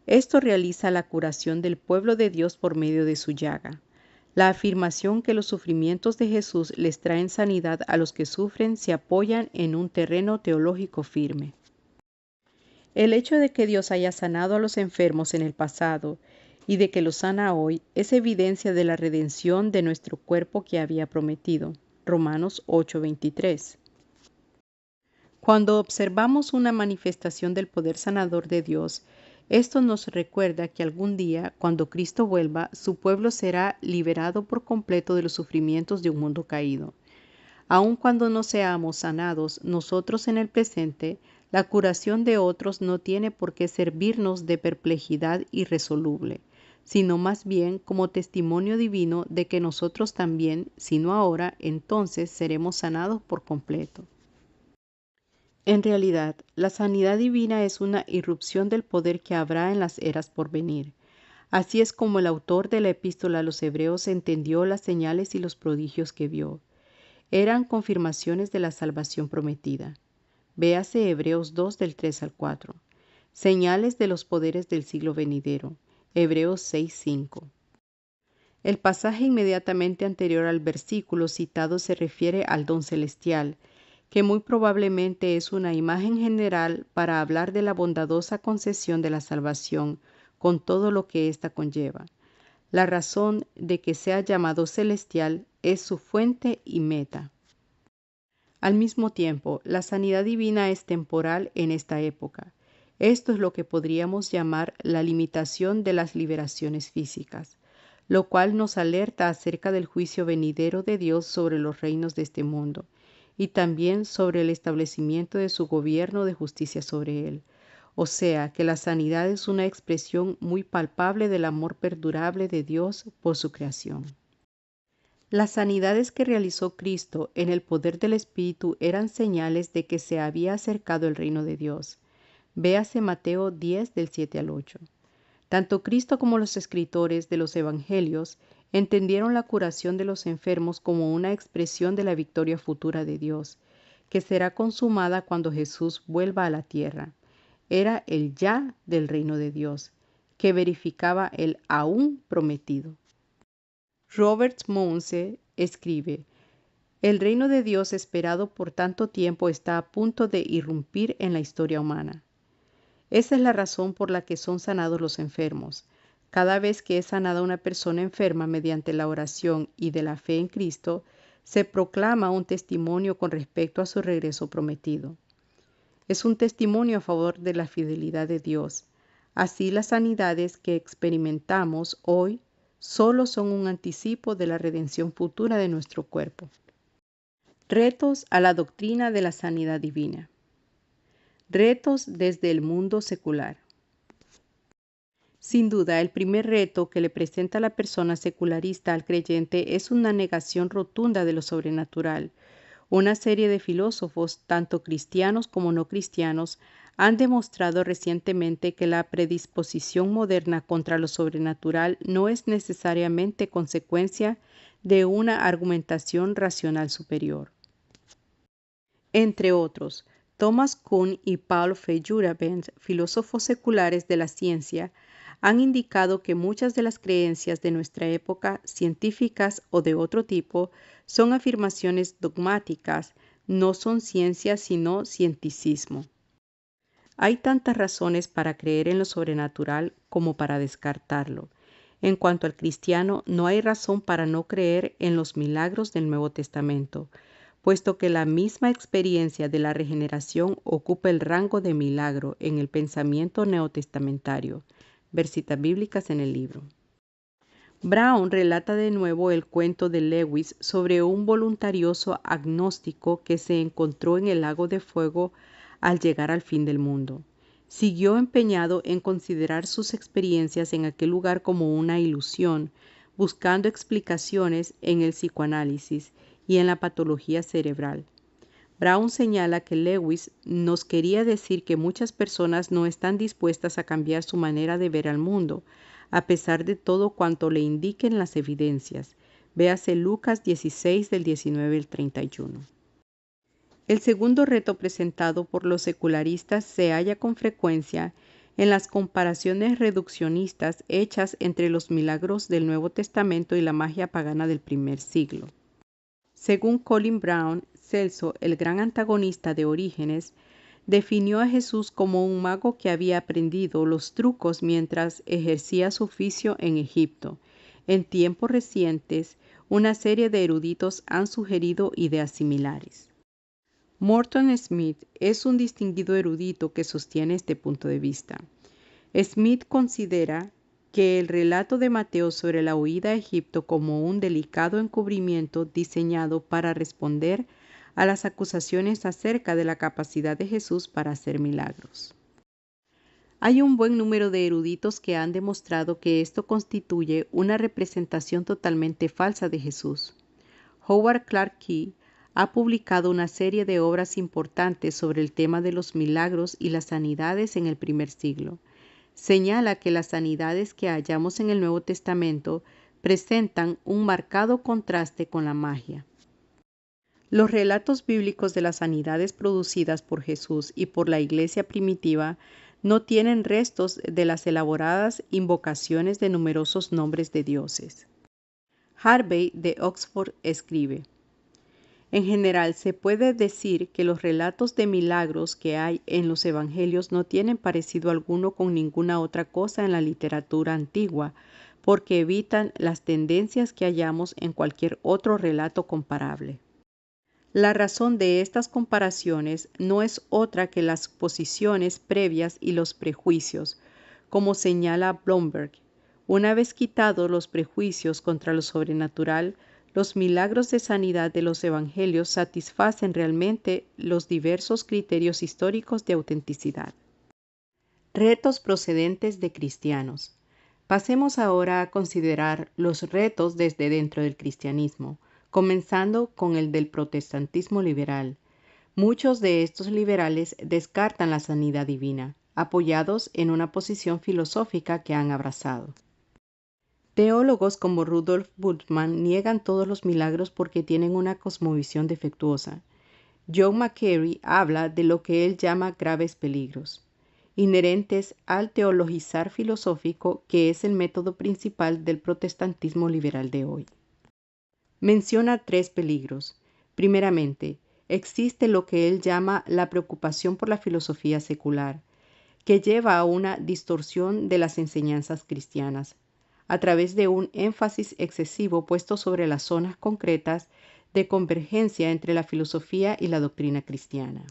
Esto realiza la curación del pueblo de Dios por medio de su llaga. La afirmación que los sufrimientos de Jesús les traen sanidad a los que sufren se apoyan en un terreno teológico firme. El hecho de que Dios haya sanado a los enfermos en el pasado y de que los sana hoy es evidencia de la redención de nuestro cuerpo que había prometido. Romanos 8:23. Cuando observamos una manifestación del poder sanador de Dios, esto nos recuerda que algún día, cuando Cristo vuelva, su pueblo será liberado por completo de los sufrimientos de un mundo caído. Aun cuando no seamos sanados nosotros en el presente, la curación de otros no tiene por qué servirnos de perplejidad irresoluble, sino más bien como testimonio divino de que nosotros también, si no ahora, entonces seremos sanados por completo. En realidad, la sanidad divina es una irrupción del poder que habrá en las eras por venir. Así es como el autor de la epístola a los Hebreos entendió las señales y los prodigios que vio. Eran confirmaciones de la salvación prometida. Véase Hebreos 2 del 3 al 4. Señales de los poderes del siglo venidero. Hebreos 6:5. El pasaje inmediatamente anterior al versículo citado se refiere al don celestial, que muy probablemente es una imagen general para hablar de la bondadosa concesión de la salvación, con todo lo que ésta conlleva. La razón de que sea llamado celestial es su fuente y meta. Al mismo tiempo, la sanidad divina es temporal en esta época. Esto es lo que podríamos llamar la limitación de las liberaciones físicas, lo cual nos alerta acerca del juicio venidero de Dios sobre los reinos de este mundo, y también sobre el establecimiento de su gobierno de justicia sobre él. O sea, que la sanidad es una expresión muy palpable del amor perdurable de Dios por su creación. Las sanidades que realizó Cristo en el poder del Espíritu eran señales de que se había acercado el reino de Dios. Véase Mateo 10 del 7 al 8. Tanto Cristo como los escritores de los Evangelios entendieron la curación de los enfermos como una expresión de la victoria futura de Dios, que será consumada cuando Jesús vuelva a la tierra. Era el ya del reino de Dios, que verificaba el aún prometido. Robert Mounce escribe: el reino de Dios esperado por tanto tiempo está a punto de irrumpir en la historia humana. Esa es la razón por la que son sanados los enfermos. Cada vez que es sanada una persona enferma mediante la oración y de la fe en Cristo, se proclama un testimonio con respecto a su regreso prometido. Es un testimonio a favor de la fidelidad de Dios. Así, las sanidades que experimentamos hoy solo son un anticipo de la redención futura de nuestro cuerpo. Retos a la doctrina de la sanidad divina. Retos desde el mundo secular. Sin duda, el primer reto que le presenta la persona secularista al creyente es una negación rotunda de lo sobrenatural. Una serie de filósofos, tanto cristianos como no cristianos, han demostrado recientemente que la predisposición moderna contra lo sobrenatural no es necesariamente consecuencia de una argumentación racional superior. Entre otros, Thomas Kuhn y Paul Feyerabend, filósofos seculares de la ciencia, han indicado que muchas de las creencias de nuestra época, científicas o de otro tipo, son afirmaciones dogmáticas, no son ciencia sino cienticismo. Hay tantas razones para creer en lo sobrenatural como para descartarlo. En cuanto al cristiano, no hay razón para no creer en los milagros del Nuevo Testamento, puesto que la misma experiencia de la regeneración ocupa el rango de milagro en el pensamiento neotestamentario. Versitas bíblicas en el libro. Brown relata de nuevo el cuento de Lewis sobre un voluntarioso agnóstico que se encontró en el lago de fuego al llegar al fin del mundo. Siguió empeñado en considerar sus experiencias en aquel lugar como una ilusión, buscando explicaciones en el psicoanálisis y en la patología cerebral. Brown señala que Lewis nos quería decir que muchas personas no están dispuestas a cambiar su manera de ver al mundo, a pesar de todo cuanto le indiquen las evidencias. Véase Lucas 16 del 19 al 31. El segundo reto presentado por los secularistas se halla con frecuencia en las comparaciones reduccionistas hechas entre los milagros del Nuevo Testamento y la magia pagana del primer siglo. Según Colin Brown, Celso, el gran antagonista de Orígenes, definió a Jesús como un mago que había aprendido los trucos mientras ejercía su oficio en Egipto. En tiempos recientes, una serie de eruditos han sugerido ideas similares. Morton Smith es un distinguido erudito que sostiene este punto de vista. Smith considera que el relato de Mateo sobre la huida a Egipto como un delicado encubrimiento diseñado para responder a las acusaciones acerca de la capacidad de Jesús para hacer milagros. Hay un buen número de eruditos que han demostrado que esto constituye una representación totalmente falsa de Jesús. Howard Clark Key ha publicado una serie de obras importantes sobre el tema de los milagros y las sanidades en el primer siglo. Señala que las sanidades que hallamos en el Nuevo Testamento presentan un marcado contraste con la magia. Los relatos bíblicos de las sanidades producidas por Jesús y por la iglesia primitiva no tienen restos de las elaboradas invocaciones de numerosos nombres de dioses. Harvey de Oxford escribe: en general, se puede decir que los relatos de milagros que hay en los evangelios no tienen parecido alguno con ninguna otra cosa en la literatura antigua, porque evitan las tendencias que hallamos en cualquier otro relato comparable. La razón de estas comparaciones no es otra que las suposiciones previas y los prejuicios, como señala Blomberg. Una vez quitados los prejuicios contra lo sobrenatural, los milagros de sanidad de los evangelios satisfacen realmente los diversos criterios históricos de autenticidad. Retos procedentes de cristianos. Pasemos ahora a considerar los retos desde dentro del cristianismo, comenzando con el del protestantismo liberal. Muchos de estos liberales descartan la sanidad divina, apoyados en una posición filosófica que han abrazado. Teólogos como Rudolf Bultmann niegan todos los milagros porque tienen una cosmovisión defectuosa. John Macquarrie habla de lo que él llama graves peligros, inherentes al teologizar filosófico, que es el método principal del protestantismo liberal de hoy. Menciona 3 peligros. Primeramente, existe lo que él llama la preocupación por la filosofía secular, que lleva a una distorsión de las enseñanzas cristianas, a través de un énfasis excesivo puesto sobre las zonas concretas de convergencia entre la filosofía y la doctrina cristiana.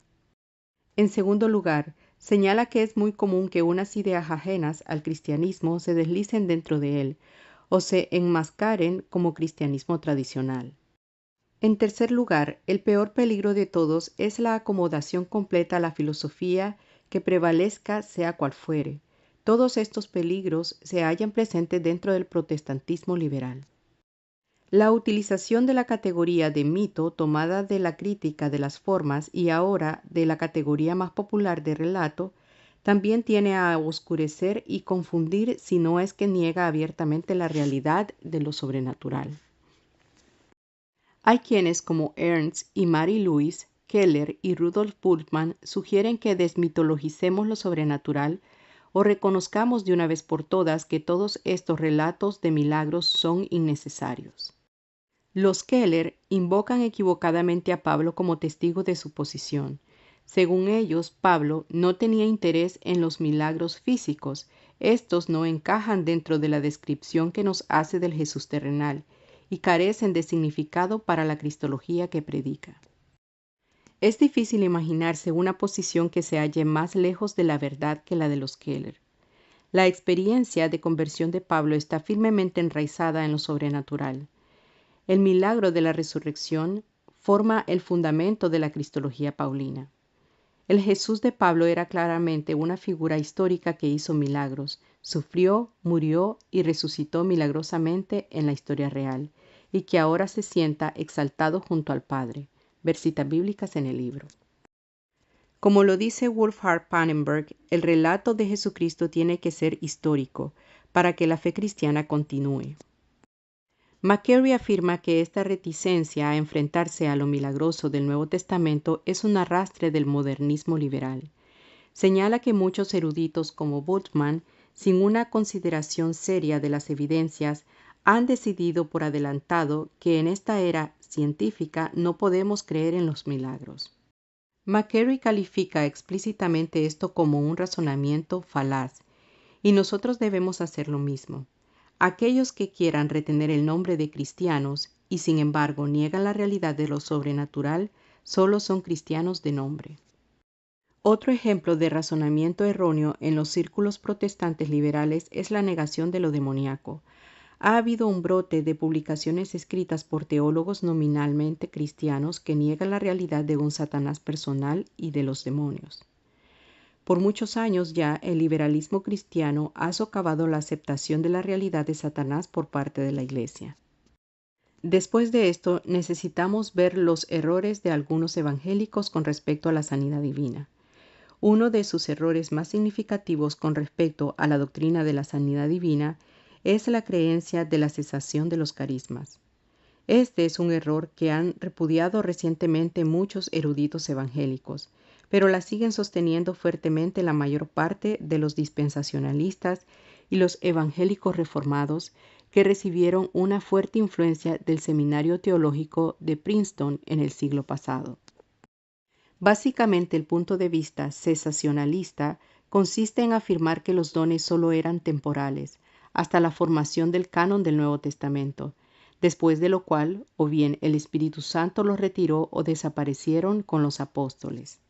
En segundo lugar, señala que es muy común que unas ideas ajenas al cristianismo se deslicen dentro de él, o se enmascaren como cristianismo tradicional. En tercer lugar, el peor peligro de todos es la acomodación completa a la filosofía que prevalezca sea cual fuere. Todos estos peligros se hallan presentes dentro del protestantismo liberal. La utilización de la categoría de mito tomada de la crítica de las formas y ahora de la categoría más popular de relato también tiene a oscurecer y confundir, si no es que niega abiertamente la realidad de lo sobrenatural. Hay quienes como Ernst y Mary Louise, Keller y Rudolf Bultmann sugieren que desmitologicemos lo sobrenatural o reconozcamos de una vez por todas que todos estos relatos de milagros son innecesarios. Los Keller invocan equivocadamente a Pablo como testigo de su posición. Según ellos, Pablo no tenía interés en los milagros físicos, Estos no encajan dentro de la descripción que nos hace del Jesús terrenal y carecen de significado para la cristología que predica. Es difícil imaginarse una posición que se halle más lejos de la verdad que la de los Keller. La experiencia de conversión de Pablo está firmemente enraizada en lo sobrenatural. El milagro de la resurrección forma el fundamento de la cristología paulina. El Jesús de Pablo era claramente una figura histórica que hizo milagros, sufrió, murió y resucitó milagrosamente en la historia real, y que ahora se sienta exaltado junto al Padre. Versitas bíblicas en el libro. Como lo dice Wolfhard Pannenberg, el relato de Jesucristo tiene que ser histórico para que la fe cristiana continúe. McCarry afirma que esta reticencia a enfrentarse a lo milagroso del Nuevo Testamento es un arrastre del modernismo liberal. Señala que muchos eruditos como Bultmann, sin una consideración seria de las evidencias, han decidido por adelantado que en esta era científica no podemos creer en los milagros. McCarry califica explícitamente esto como un razonamiento falaz, y nosotros debemos hacer lo mismo. Aquellos que quieran retener el nombre de cristianos y sin embargo niegan la realidad de lo sobrenatural, solo son cristianos de nombre. Otro ejemplo de razonamiento erróneo en los círculos protestantes liberales es la negación de lo demoníaco. Ha habido un brote de publicaciones escritas por teólogos nominalmente cristianos que niegan la realidad de un Satanás personal y de los demonios. Por muchos años ya, el liberalismo cristiano ha socavado la aceptación de la realidad de Satanás por parte de la Iglesia. Después de esto, necesitamos ver los errores de algunos evangélicos con respecto a la sanidad divina. Uno de sus errores más significativos con respecto a la doctrina de la sanidad divina es la creencia de la cesación de los carismas. Este es un error que han repudiado recientemente muchos eruditos evangélicos, pero la siguen sosteniendo fuertemente la mayor parte de los dispensacionalistas y los evangélicos reformados que recibieron una fuerte influencia del Seminario Teológico de Princeton en el siglo pasado. Básicamente, el punto de vista cesacionalista consiste en afirmar que los dones solo eran temporales, hasta la formación del canon del Nuevo Testamento, después de lo cual, o bien el Espíritu Santo los retiró o desaparecieron con los apóstoles.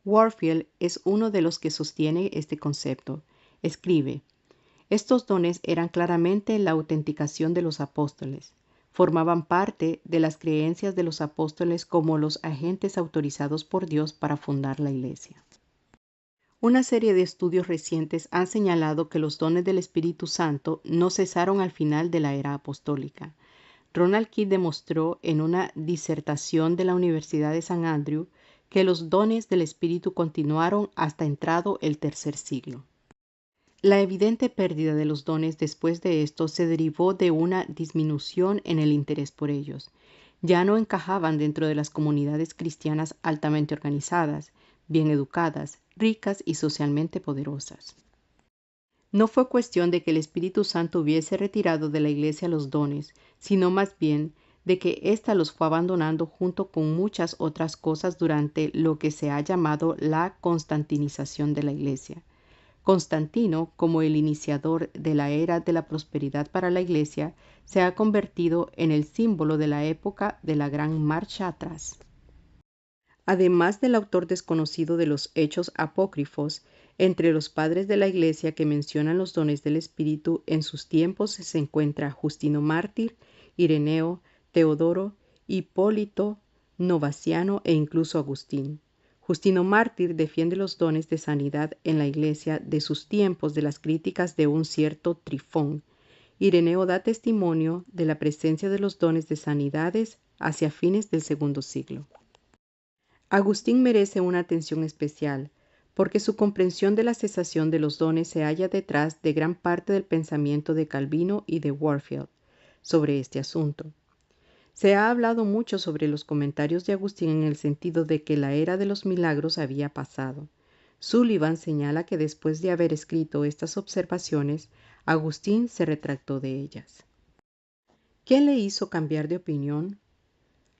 Warfield es uno de los que sostiene este concepto. Escribe: estos dones eran claramente la autenticación de los apóstoles. Formaban parte de las creencias de los apóstoles como los agentes autorizados por Dios para fundar la Iglesia. Una serie de estudios recientes han señalado que los dones del Espíritu Santo no cesaron al final de la era apostólica. Ronald Kidd demostró en una disertación de la Universidad de San Andrew que los dones del Espíritu continuaron hasta entrado el tercer siglo. La evidente pérdida de los dones después de esto se derivó de una disminución en el interés por ellos. Ya no encajaban dentro de las comunidades cristianas altamente organizadas, bien educadas, ricas y socialmente poderosas. No fue cuestión de que el Espíritu Santo hubiese retirado de la Iglesia los dones, sino más bien de que ésta los fue abandonando junto con muchas otras cosas durante lo que se ha llamado la constantinización de la Iglesia. Constantino, como el iniciador de la era de la prosperidad para la Iglesia, se ha convertido en el símbolo de la época de la gran marcha atrás. Además del autor desconocido de los Hechos apócrifos, entre los padres de la Iglesia que mencionan los dones del Espíritu en sus tiempos se encuentra Justino Mártir, Ireneo, Teodoro, Hipólito, Novaciano e incluso Agustín. Justino Mártir defiende los dones de sanidad en la Iglesia de sus tiempos de las críticas de un cierto Trifón. Ireneo da testimonio de la presencia de los dones de sanidades hacia fines del segundo siglo. Agustín merece una atención especial, porque su comprensión de la cesación de los dones se halla detrás de gran parte del pensamiento de Calvino y de Warfield sobre este asunto. Se ha hablado mucho sobre los comentarios de Agustín en el sentido de que la era de los milagros había pasado. Sullivan señala que después de haber escrito estas observaciones, Agustín se retractó de ellas. ¿Qué le hizo cambiar de opinión?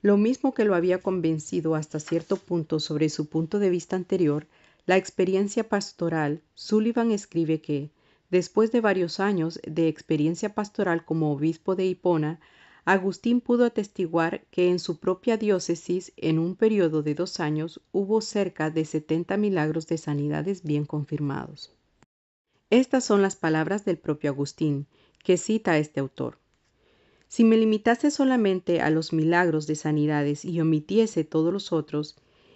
Lo mismo que lo había convencido hasta cierto punto sobre su punto de vista anterior, la experiencia pastoral. Sullivan escribe que, Después de varios años de experiencia pastoral como obispo de Hipona, Agustín pudo atestiguar que en su propia diócesis, en un periodo de 2 años, hubo cerca de 70 milagros de sanidades bien confirmados. Estas son las palabras del propio Agustín, que cita a este autor. Si me limitase solamente a los milagros de sanidades y omitiese todos los otros,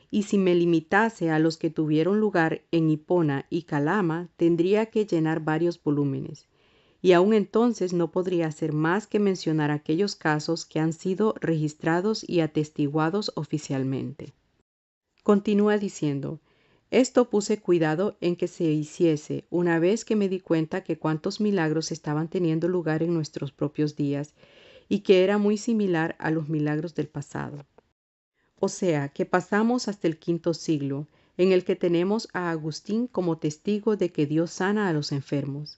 y si me limitase a los que tuvieron lugar en Hipona y Calama, tendría que llenar varios volúmenes, y aún entonces no podría hacer más que mencionar aquellos casos que han sido registrados y atestiguados oficialmente. Continúa diciendo, esto puse cuidado en que se hiciese una vez que me di cuenta que cuántos milagros estaban teniendo lugar en nuestros propios días y que era muy similar a los milagros del pasado. O sea, que pasamos hasta el V siglo, en el que tenemos a Agustín como testigo de que Dios sana a los enfermos.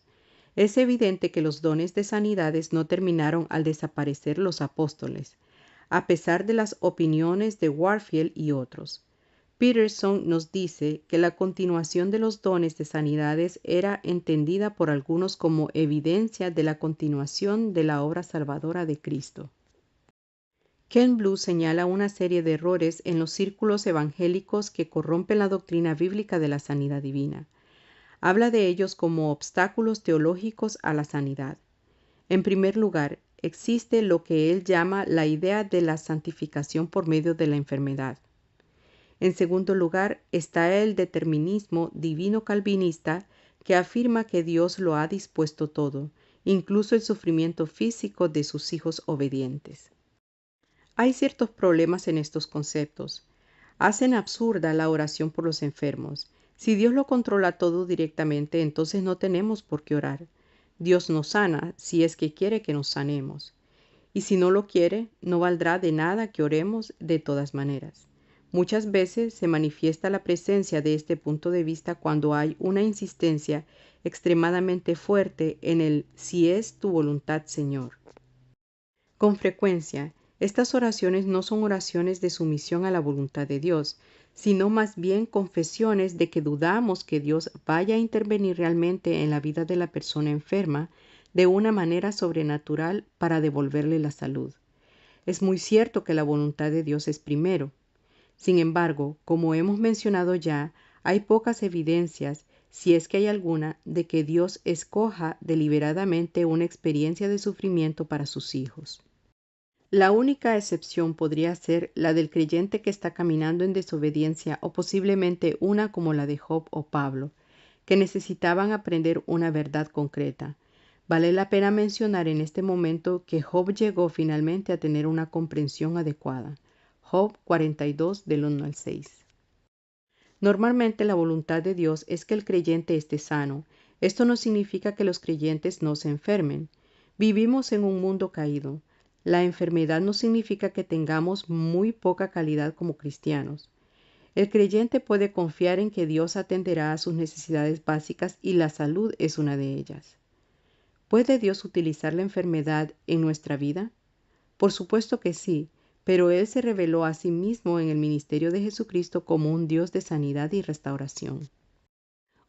Es evidente que los dones de sanidades no terminaron al desaparecer los apóstoles, a pesar de las opiniones de Warfield y otros. Peterson nos dice que la continuación de los dones de sanidades era entendida por algunos como evidencia de la continuación de la obra salvadora de Cristo. Ken Blue señala una serie de errores en los círculos evangélicos que corrompen la doctrina bíblica de la sanidad divina. Habla de ellos como obstáculos teológicos a la sanidad. En primer lugar, existe lo que él llama la idea de la santificación por medio de la enfermedad. En segundo lugar, está el determinismo divino calvinista que afirma que Dios lo ha dispuesto todo, incluso el sufrimiento físico de sus hijos obedientes. Hay ciertos problemas en estos conceptos. Hacen absurda la oración por los enfermos. Si Dios lo controla todo directamente, entonces no tenemos por qué orar. Dios nos sana si es que quiere que nos sanemos. Y si no lo quiere, no valdrá de nada que oremos de todas maneras. Muchas veces se manifiesta la presencia de este punto de vista cuando hay una insistencia extremadamente fuerte en el «si es tu voluntad, Señor». Con frecuencia, estas oraciones no son oraciones de sumisión a la voluntad de Dios, sino más bien confesiones de que dudamos que Dios vaya a intervenir realmente en la vida de la persona enferma de una manera sobrenatural para devolverle la salud. Es muy cierto que la voluntad de Dios es primero. Sin embargo, como hemos mencionado ya, hay pocas evidencias, si es que hay alguna, de que Dios escoja deliberadamente una experiencia de sufrimiento para sus hijos. La única excepción podría ser la del creyente que está caminando en desobediencia o posiblemente una como la de Job o Pablo, que necesitaban aprender una verdad concreta. Vale la pena mencionar en este momento que Job llegó finalmente a tener una comprensión adecuada. Job 42 del 1 al 6. Normalmente la voluntad de Dios es que el creyente esté sano. Esto no significa que los creyentes no se enfermen. Vivimos en un mundo caído. La enfermedad no significa que tengamos muy poca calidad como cristianos. El creyente puede confiar en que Dios atenderá a sus necesidades básicas y la salud es una de ellas. ¿Puede Dios utilizar la enfermedad en nuestra vida? Por supuesto que sí, pero Él se reveló a sí mismo en el ministerio de Jesucristo como un Dios de sanidad y restauración.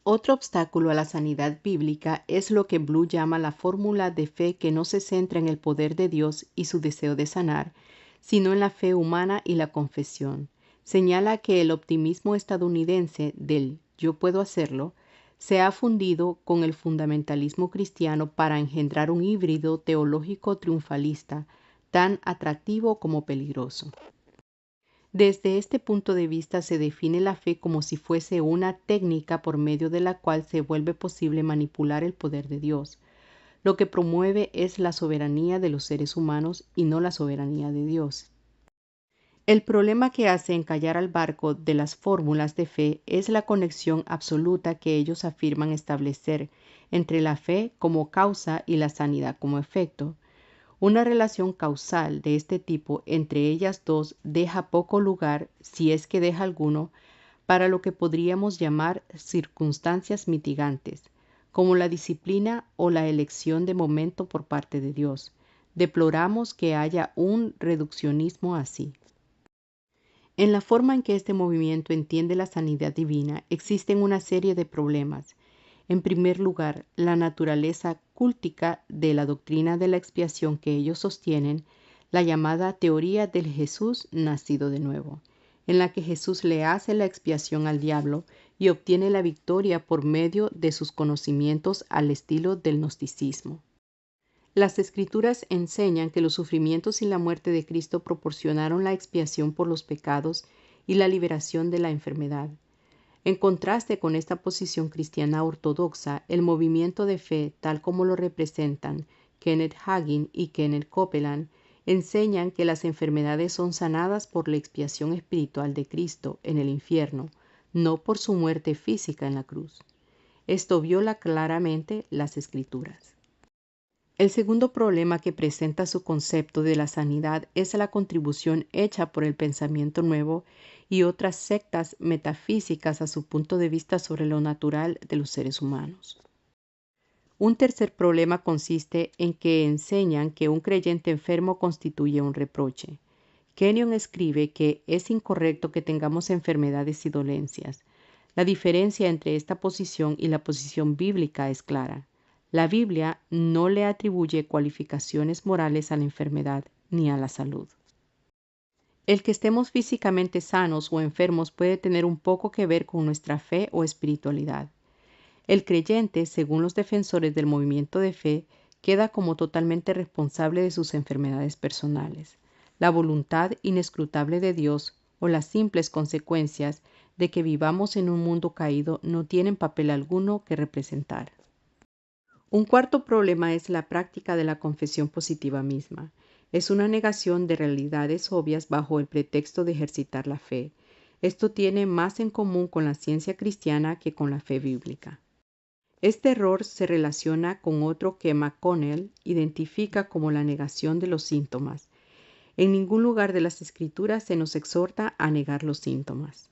Otro obstáculo a la sanidad bíblica es lo que Blue llama la fórmula de fe que no se centra en el poder de Dios y su deseo de sanar, sino en la fe humana y la confesión. Señala que el optimismo estadounidense del «yo puedo hacerlo» se ha fundido con el fundamentalismo cristiano para engendrar un híbrido teológico triunfalista, tan atractivo como peligroso. Desde este punto de vista se define la fe como si fuese una técnica por medio de la cual se vuelve posible manipular el poder de Dios. Lo que promueve es la soberanía de los seres humanos y no la soberanía de Dios. El problema que hace encallar al barco de las fórmulas de fe es la conexión absoluta que ellos afirman establecer entre la fe como causa y la sanidad como efecto. Una relación causal de este tipo entre ellas dos deja poco lugar, si es que deja alguno, para lo que podríamos llamar circunstancias mitigantes, como la disciplina o la elección de momento por parte de Dios. Deploramos que haya un reduccionismo así. En la forma en que este movimiento entiende la sanidad divina, existen una serie de problemas. En primer lugar, la naturaleza cúltica de la doctrina de la expiación que ellos sostienen, la llamada teoría del Jesús nacido de nuevo, en la que Jesús le hace la expiación al diablo y obtiene la victoria por medio de sus conocimientos al estilo del gnosticismo. Las Escrituras enseñan que los sufrimientos y la muerte de Cristo proporcionaron la expiación por los pecados y la liberación de la enfermedad. En contraste con esta posición cristiana ortodoxa, el movimiento de fe, tal como lo representan Kenneth Hagin y Kenneth Copeland, enseñan que las enfermedades son sanadas por la expiación espiritual de Cristo en el infierno, no por su muerte física en la cruz. Esto viola claramente las Escrituras. El segundo problema que presenta su concepto de la sanidad es la contribución hecha por el pensamiento nuevo y otras sectas metafísicas a su punto de vista sobre lo natural de los seres humanos. Un tercer problema consiste en que enseñan que un creyente enfermo constituye un reproche. Kenyon escribe que es incorrecto que tengamos enfermedades y dolencias. La diferencia entre esta posición y la posición bíblica es clara. La Biblia no le atribuye cualificaciones morales a la enfermedad ni a la salud. El que estemos físicamente sanos o enfermos puede tener un poco que ver con nuestra fe o espiritualidad. El creyente, según los defensores del movimiento de fe, queda como totalmente responsable de sus enfermedades personales. La voluntad inescrutable de Dios o las simples consecuencias de que vivamos en un mundo caído no tienen papel alguno que representar. Un cuarto problema es la práctica de la confesión positiva misma. Es una negación de realidades obvias bajo el pretexto de ejercitar la fe. Esto tiene más en común con la ciencia cristiana que con la fe bíblica. Este error se relaciona con otro que McConnell identifica como la negación de los síntomas. En ningún lugar de las Escrituras se nos exhorta a negar los síntomas.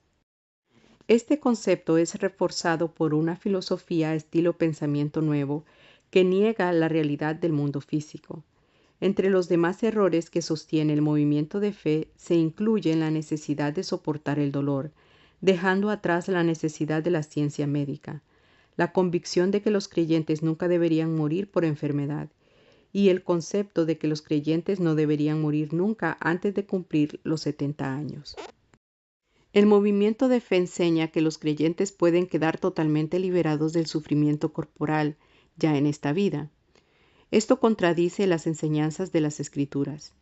Este concepto es reforzado por una filosofía estilo pensamiento nuevo que niega la realidad del mundo físico. Entre los demás errores que sostiene el movimiento de fe se incluye la necesidad de soportar el dolor, dejando atrás la necesidad de la ciencia médica, la convicción de que los creyentes nunca deberían morir por enfermedad, y el concepto de que los creyentes no deberían morir nunca antes de cumplir los 70 años. El movimiento de fe enseña que los creyentes pueden quedar totalmente liberados del sufrimiento corporal ya en esta vida. Esto contradice las enseñanzas de las Escrituras.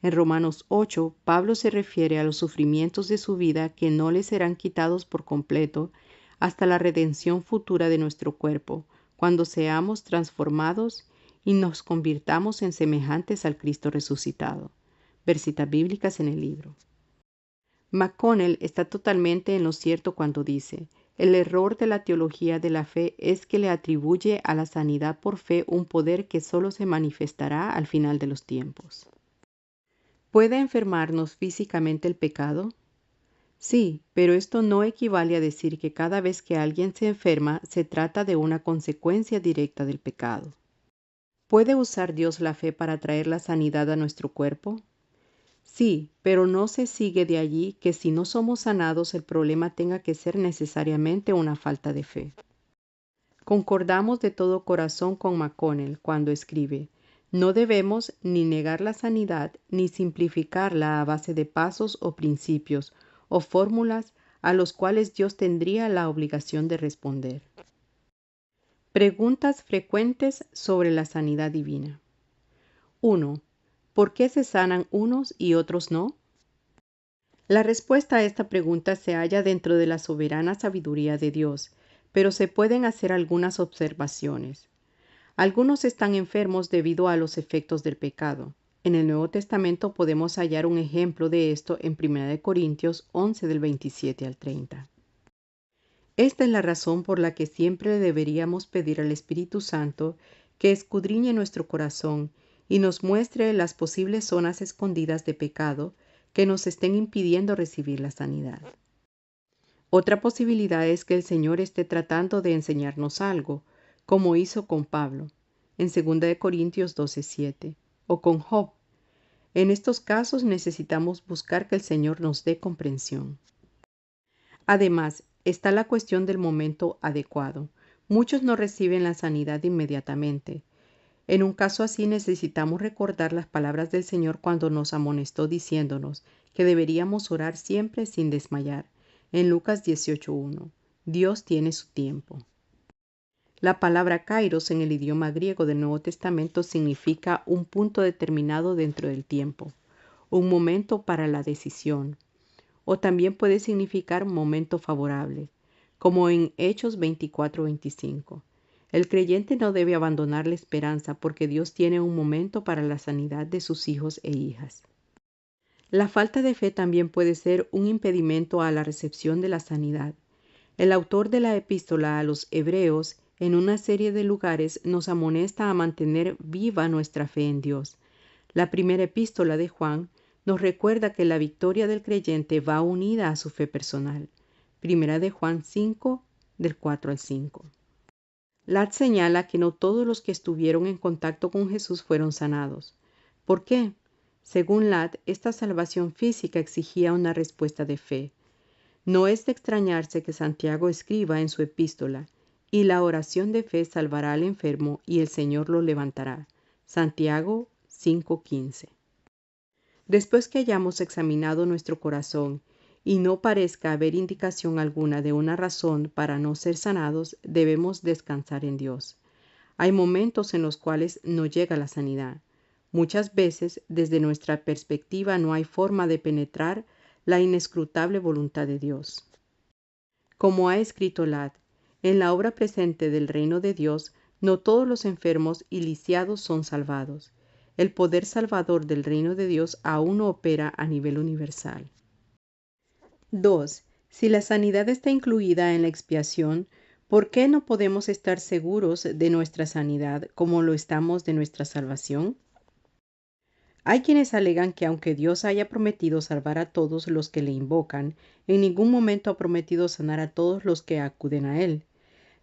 En Romanos 8, Pablo se refiere a los sufrimientos de su vida que no le serán quitados por completo hasta la redención futura de nuestro cuerpo, cuando seamos transformados y nos convirtamos en semejantes al Cristo resucitado. Versitas bíblicas en el libro. McConnell está totalmente en lo cierto cuando dice: el error de la teología de la fe es que le atribuye a la sanidad por fe un poder que solo se manifestará al final de los tiempos. ¿Puede enfermarnos físicamente el pecado? Sí, pero esto no equivale a decir que cada vez que alguien se enferma se trata de una consecuencia directa del pecado. ¿Puede usar Dios la fe para traer la sanidad a nuestro cuerpo? Sí, pero no se sigue de allí que si no somos sanados el problema tenga que ser necesariamente una falta de fe. Concordamos de todo corazón con McConnell cuando escribe: no debemos ni negar la sanidad ni simplificarla a base de pasos o principios o fórmulas a los cuales Dios tendría la obligación de responder. Preguntas frecuentes sobre la sanidad divina. 1. ¿Por qué se sanan unos y otros no? La respuesta a esta pregunta se halla dentro de la soberana sabiduría de Dios, pero se pueden hacer algunas observaciones. Algunos están enfermos debido a los efectos del pecado. En el Nuevo Testamento podemos hallar un ejemplo de esto en 1 Corintios 11 del 27 al 30. Esta es la razón por la que siempre deberíamos pedir al Espíritu Santo que escudriñe nuestro corazón y nos muestre las posibles zonas escondidas de pecado que nos estén impidiendo recibir la sanidad. Otra posibilidad es que el Señor esté tratando de enseñarnos algo, como hizo con Pablo, en 2 Corintios 12:7, o con Job. En estos casos necesitamos buscar que el Señor nos dé comprensión. Además, está la cuestión del momento adecuado. Muchos no reciben la sanidad inmediatamente. En un caso así necesitamos recordar las palabras del Señor cuando nos amonestó diciéndonos que deberíamos orar siempre sin desmayar. En Lucas 18:1. Dios tiene su tiempo. La palabra kairos en el idioma griego del Nuevo Testamento significa un punto determinado dentro del tiempo, un momento para la decisión, o también puede significar momento favorable, como en Hechos 24:25. El creyente no debe abandonar la esperanza porque Dios tiene un momento para la sanidad de sus hijos e hijas. La falta de fe también puede ser un impedimento a la recepción de la sanidad. El autor de la epístola a los Hebreos, en una serie de lugares, nos amonesta a mantener viva nuestra fe en Dios. La primera epístola de Juan nos recuerda que la victoria del creyente va unida a su fe personal. Primera de Juan 5, del 4 al 5. Ladd señala que no todos los que estuvieron en contacto con Jesús fueron sanados. ¿Por qué? Según Ladd, esta salvación física exigía una respuesta de fe. No es de extrañarse que Santiago escriba en su epístola, y la oración de fe salvará al enfermo y el Señor lo levantará. Santiago 5:15. Después que hayamos examinado nuestro corazón y no parezca haber indicación alguna de una razón para no ser sanados, debemos descansar en Dios. Hay momentos en los cuales no llega la sanidad. Muchas veces, desde nuestra perspectiva, no hay forma de penetrar la inescrutable voluntad de Dios. Como ha escrito Ladd, en la obra presente del reino de Dios, no todos los enfermos y lisiados son salvados. El poder salvador del reino de Dios aún no opera a nivel universal. 2. Si la sanidad está incluida en la expiación, ¿por qué no podemos estar seguros de nuestra sanidad como lo estamos de nuestra salvación? Hay quienes alegan que aunque Dios haya prometido salvar a todos los que le invocan, en ningún momento ha prometido sanar a todos los que acuden a Él.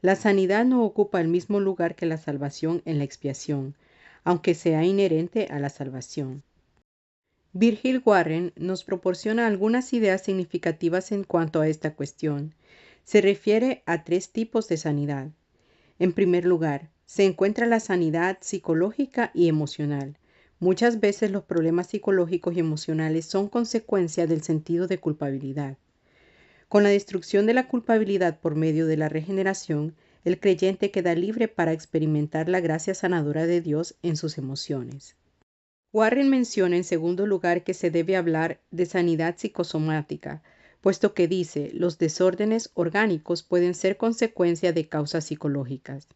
La sanidad no ocupa el mismo lugar que la salvación en la expiación, aunque sea inherente a la salvación. Virgil Warren nos proporciona algunas ideas significativas en cuanto a esta cuestión. Se refiere a 3 tipos de sanidad. En primer lugar, se encuentra la sanidad psicológica y emocional. Muchas veces los problemas psicológicos y emocionales son consecuencia del sentido de culpabilidad. Con la destrucción de la culpabilidad por medio de la regeneración, el creyente queda libre para experimentar la gracia sanadora de Dios en sus emociones. Warren menciona en segundo lugar que se debe hablar de sanidad psicosomática, puesto que dice, los desórdenes orgánicos pueden ser consecuencia de causas psicológicas.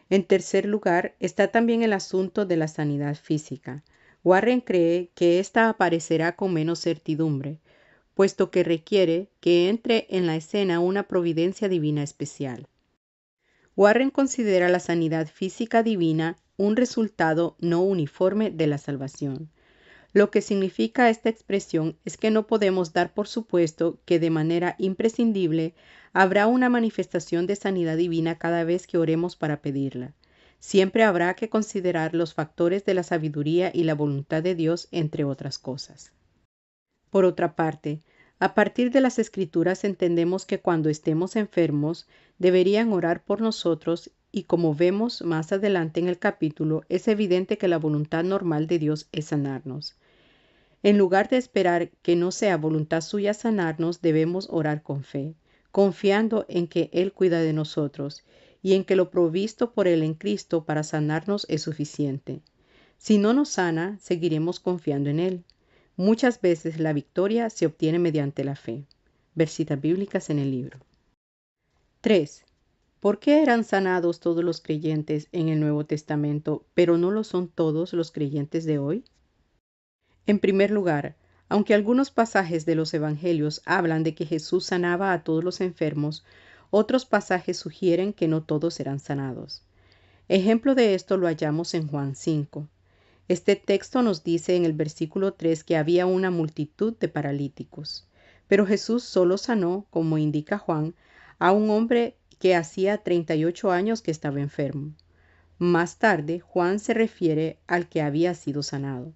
En tercer lugar, está también el asunto de la sanidad física. Warren cree que ésta aparecerá con menos certidumbre, puesto que requiere que entre en la escena una providencia divina especial. Warren considera la sanidad física divina un resultado no uniforme de la salvación. Lo que significa esta expresión es que no podemos dar por supuesto que de manera imprescindible habrá una manifestación de sanidad divina cada vez que oremos para pedirla. Siempre habrá que considerar los factores de la sabiduría y la voluntad de Dios, entre otras cosas. Por otra parte, a partir de las Escrituras entendemos que cuando estemos enfermos deberían orar por nosotros y como vemos más adelante en el capítulo, es evidente que la voluntad normal de Dios es sanarnos. En lugar de esperar que no sea voluntad suya sanarnos, debemos orar con fe, confiando en que Él cuida de nosotros y en que lo provisto por Él en Cristo para sanarnos es suficiente. Si no nos sana, seguiremos confiando en Él. Muchas veces la victoria se obtiene mediante la fe. Ver citas bíblicas en el libro. 3. ¿Por qué eran sanados todos los creyentes en el Nuevo Testamento, pero no lo son todos los creyentes de hoy? En primer lugar, aunque algunos pasajes de los Evangelios hablan de que Jesús sanaba a todos los enfermos, otros pasajes sugieren que no todos eran sanados. Ejemplo de esto lo hallamos en Juan 5. Este texto nos dice en el versículo 3 que había una multitud de paralíticos, pero Jesús solo sanó, como indica Juan, a un hombre que hacía 38 años que estaba enfermo. Más tarde, Juan se refiere al que había sido sanado,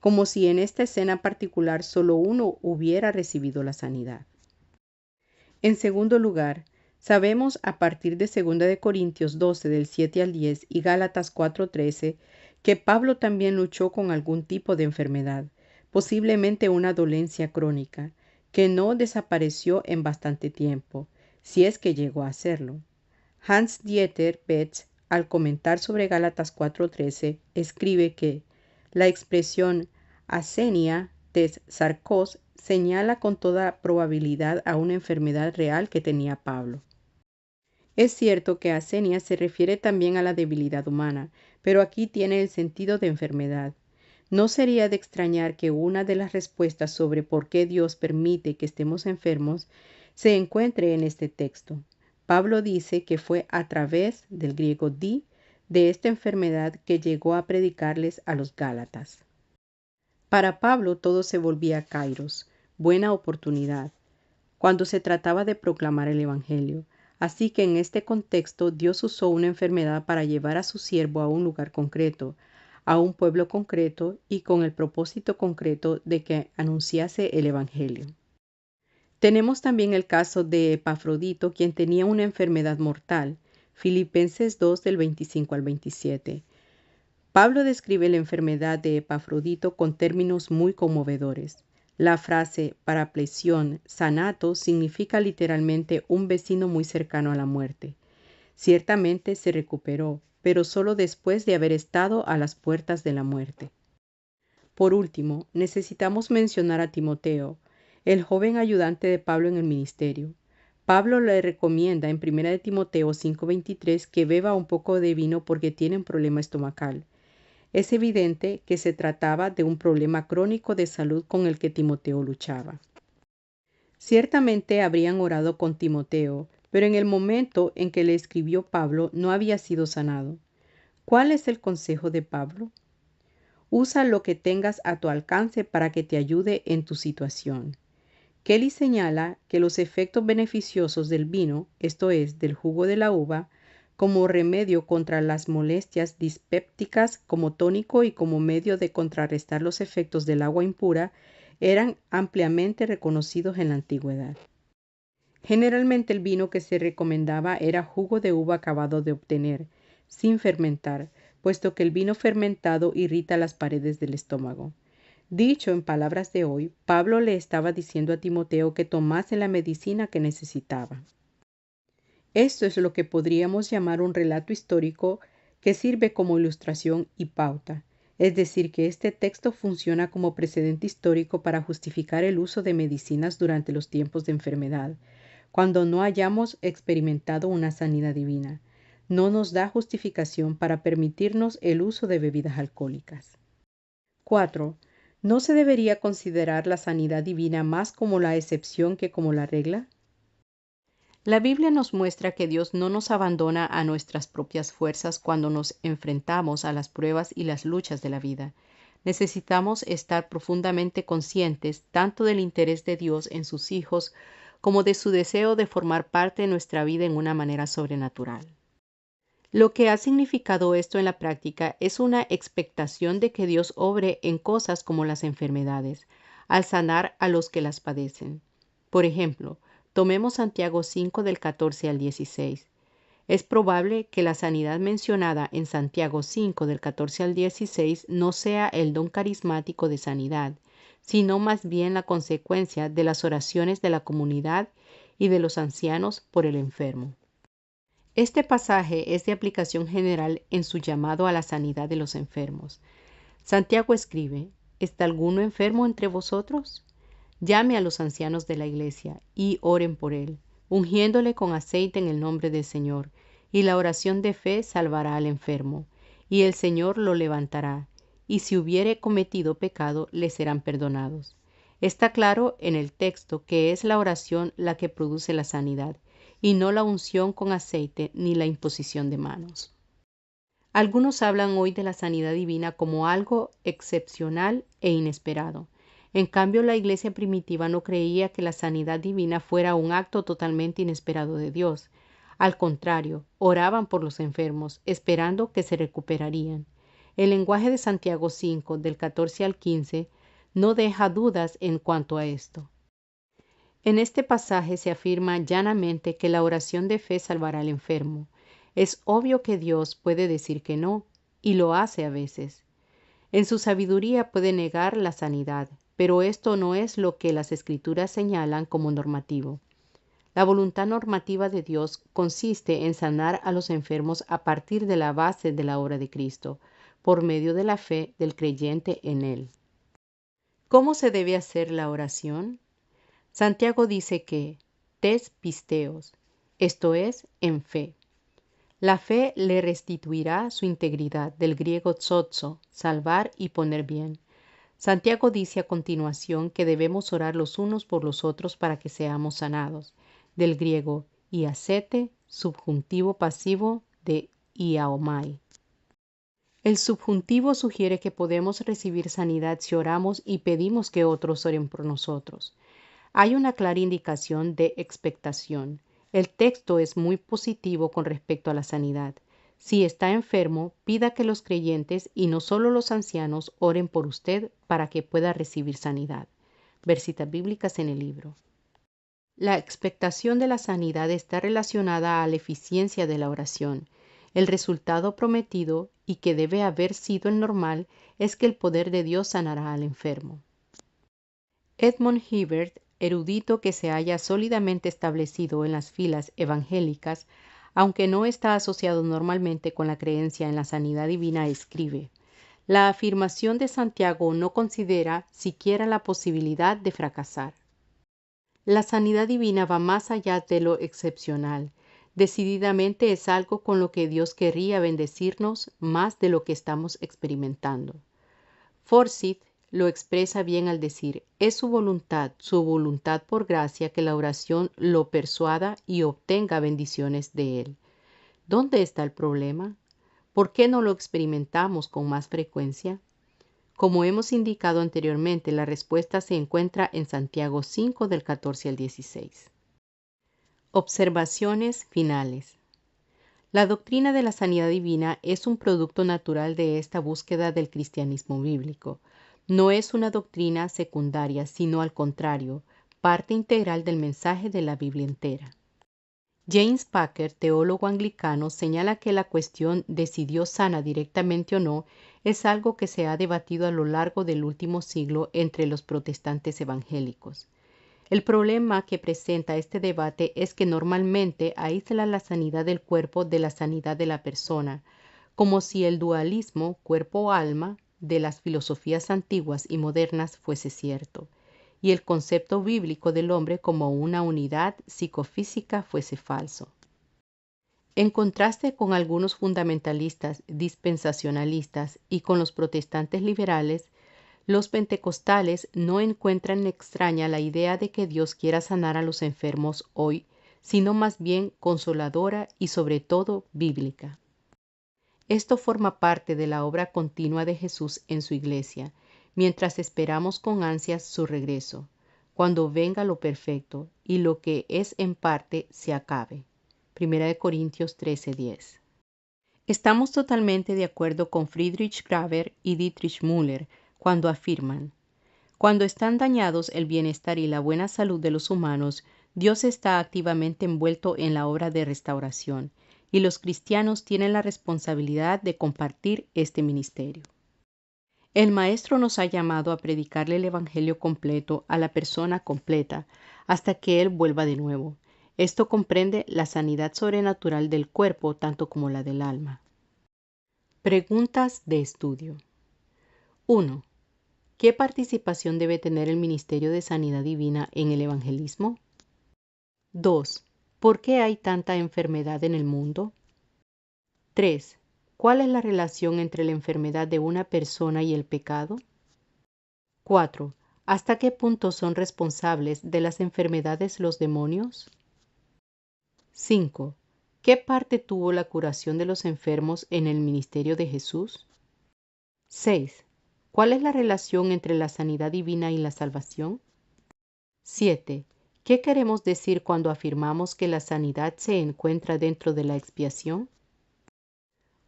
como si en esta escena particular solo uno hubiera recibido la sanidad. En segundo lugar, Sabemos a partir de 2 de Corintios 12 del 7 al 10 y Gálatas 4:13 que Pablo también luchó con algún tipo de enfermedad, posiblemente una dolencia crónica, que no desapareció en bastante tiempo, si es que llegó a hacerlo. Hans-Dieter Betz, al comentar sobre Gálatas 4:13, escribe que la expresión asenia des sarcos señala con toda probabilidad a una enfermedad real que tenía Pablo. Es cierto que asenia se refiere también a la debilidad humana, pero aquí tiene el sentido de enfermedad. No sería de extrañar que una de las respuestas sobre por qué Dios permite que estemos enfermos se encuentre en este texto. Pablo dice que fue a través del griego di de esta enfermedad que llegó a predicarles a los Gálatas. Para Pablo todo se volvía kairos, buena oportunidad, cuando se trataba de proclamar el Evangelio. Así que en este contexto Dios usó una enfermedad para llevar a su siervo a un lugar concreto, a un pueblo concreto y con el propósito concreto de que anunciase el Evangelio. Tenemos también el caso de Epafrodito, quien tenía una enfermedad mortal. Filipenses 2 del 25 al 27. Pablo describe la enfermedad de Epafrodito con términos muy conmovedores. La frase paraplesión sanato significa literalmente un vecino muy cercano a la muerte. Ciertamente se recuperó, pero solo después de haber estado a las puertas de la muerte. Por último, necesitamos mencionar a Timoteo, el joven ayudante de Pablo en el ministerio. Pablo le recomienda en 1 de Timoteo 5:23 que beba un poco de vino porque tiene un problema estomacal. Es evidente que se trataba de un problema crónico de salud con el que Timoteo luchaba. Ciertamente habrían orado con Timoteo, pero en el momento en que le escribió Pablo no había sido sanado. ¿Cuál es el consejo de Pablo? Usa lo que tengas a tu alcance para que te ayude en tu situación. Kelly señala que los efectos beneficiosos del vino, esto es, del jugo de la uva, como remedio contra las molestias dispépticas, como tónico y como medio de contrarrestar los efectos del agua impura, eran ampliamente reconocidos en la antigüedad. Generalmente el vino que se recomendaba era jugo de uva acabado de obtener, sin fermentar, puesto que el vino fermentado irrita las paredes del estómago. Dicho en palabras de hoy, Pablo le estaba diciendo a Timoteo que tomase la medicina que necesitaba. Esto es lo que podríamos llamar un relato histórico que sirve como ilustración y pauta, es decir, que este texto funciona como precedente histórico para justificar el uso de medicinas durante los tiempos de enfermedad, cuando no hayamos experimentado una sanidad divina. No nos da justificación para permitirnos el uso de bebidas alcohólicas. 4. ¿No se debería considerar la sanidad divina más como la excepción que como la regla? La Biblia nos muestra que Dios no nos abandona a nuestras propias fuerzas cuando nos enfrentamos a las pruebas y las luchas de la vida. Necesitamos estar profundamente conscientes tanto del interés de Dios en sus hijos como de su deseo de formar parte de nuestra vida en una manera sobrenatural. Lo que ha significado esto en la práctica es una expectación de que Dios obre en cosas como las enfermedades, al sanar a los que las padecen. Por ejemplo, tomemos Santiago 5 del 14 al 16. Es probable que la sanidad mencionada en Santiago 5 del 14 al 16 no sea el don carismático de sanidad, sino más bien la consecuencia de las oraciones de la comunidad y de los ancianos por el enfermo. Este pasaje es de aplicación general en su llamado a la sanidad de los enfermos. Santiago escribe: ¿Está alguno enfermo entre vosotros? Llame a los ancianos de la iglesia y oren por él, ungiéndole con aceite en el nombre del Señor, y la oración de fe salvará al enfermo, y el Señor lo levantará, y si hubiere cometido pecado, le serán perdonados. Está claro en el texto que es la oración la que produce la sanidad, y no la unción con aceite ni la imposición de manos. Algunos hablan hoy de la sanidad divina como algo excepcional e inesperado. En cambio, la iglesia primitiva no creía que la sanidad divina fuera un acto totalmente inesperado de Dios. Al contrario, oraban por los enfermos, esperando que se recuperarían. El lenguaje de Santiago 5, del 14 al 15, no deja dudas en cuanto a esto. En este pasaje se afirma llanamente que la oración de fe salvará al enfermo. Es obvio que Dios puede decir que no, y lo hace a veces. En su sabiduría puede negar la sanidad, pero esto no es lo que las Escrituras señalan como normativo. La voluntad normativa de Dios consiste en sanar a los enfermos a partir de la base de la obra de Cristo, por medio de la fe del creyente en Él. ¿Cómo se debe hacer la oración? Santiago dice que tes pisteos, esto es, en fe. La fe le restituirá su integridad, del griego tsozo, salvar y poner bien. Santiago dice a continuación que debemos orar los unos por los otros para que seamos sanados, del griego iasete, subjuntivo pasivo de iaomai. El subjuntivo sugiere que podemos recibir sanidad si oramos y pedimos que otros oren por nosotros. Hay una clara indicación de expectación. El texto es muy positivo con respecto a la sanidad. Si está enfermo, pida que los creyentes y no solo los ancianos oren por usted para que pueda recibir sanidad. Versitas bíblicas en el libro. La expectación de la sanidad está relacionada a la eficiencia de la oración. El resultado prometido, y que debe haber sido el normal, es que el poder de Dios sanará al enfermo. Edmund Hibbert, erudito que se halla sólidamente establecido en las filas evangélicas, aunque no está asociado normalmente con la creencia en la sanidad divina, escribe: la afirmación de Santiago no considera siquiera la posibilidad de fracasar. La sanidad divina va más allá de lo excepcional. Decididamente es algo con lo que Dios querría bendecirnos más de lo que estamos experimentando. Forsyth lo expresa bien al decir: es su voluntad por gracia que la oración lo persuada y obtenga bendiciones de Él. ¿Dónde está el problema? ¿Por qué no lo experimentamos con más frecuencia? Como hemos indicado anteriormente, la respuesta se encuentra en Santiago 5 del 14 al 16. Observaciones finales. La doctrina de la sanidad divina es un producto natural de esta búsqueda del cristianismo bíblico. No es una doctrina secundaria, sino al contrario, parte integral del mensaje de la Biblia entera. James Packer, teólogo anglicano, señala que la cuestión de si Dios sana directamente o no es algo que se ha debatido a lo largo del último siglo entre los protestantes evangélicos. El problema que presenta este debate es que normalmente aísla la sanidad del cuerpo de la sanidad de la persona, como si el dualismo cuerpo-alma de las filosofías antiguas y modernas fuese cierto, y el concepto bíblico del hombre como una unidad psicofísica fuese falso. En contraste con algunos fundamentalistas dispensacionalistas y con los protestantes liberales, los pentecostales no encuentran extraña la idea de que Dios quiera sanar a los enfermos hoy, sino más bien consoladora y sobre todo bíblica. Esto forma parte de la obra continua de Jesús en su iglesia, mientras esperamos con ansias su regreso, cuando venga lo perfecto y lo que es en parte se acabe. 1 Corintios 13:10. Estamos totalmente de acuerdo con Friedrich Graber y Dietrich Müller cuando afirman: cuando están dañados el bienestar y la buena salud de los humanos, Dios está activamente envuelto en la obra de restauración, y los cristianos tienen la responsabilidad de compartir este ministerio. El Maestro nos ha llamado a predicarle el Evangelio completo a la persona completa, hasta que Él vuelva de nuevo. Esto comprende la sanidad sobrenatural del cuerpo tanto como la del alma. Preguntas de estudio. 1. ¿Qué participación debe tener el Ministerio de Sanidad Divina en el evangelismo? 2. ¿Por qué hay tanta enfermedad en el mundo? 3. ¿Cuál es la relación entre la enfermedad de una persona y el pecado? 4. ¿Hasta qué punto son responsables de las enfermedades los demonios? 5. ¿Qué parte tuvo la curación de los enfermos en el ministerio de Jesús? 6. ¿Cuál es la relación entre la sanidad divina y la salvación? 7. ¿Qué queremos decir cuando afirmamos que la sanidad se encuentra dentro de la expiación?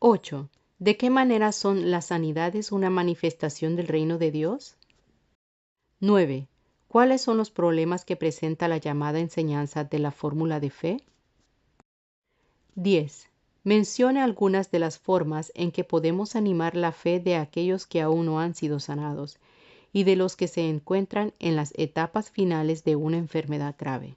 8. ¿De qué manera son las sanidades una manifestación del reino de Dios? 9. ¿Cuáles son los problemas que presenta la llamada enseñanza de la fórmula de fe? 10. Mencione algunas de las formas en que podemos animar la fe de aquellos que aún no han sido sanados y de los que se encuentran en las etapas finales de una enfermedad grave.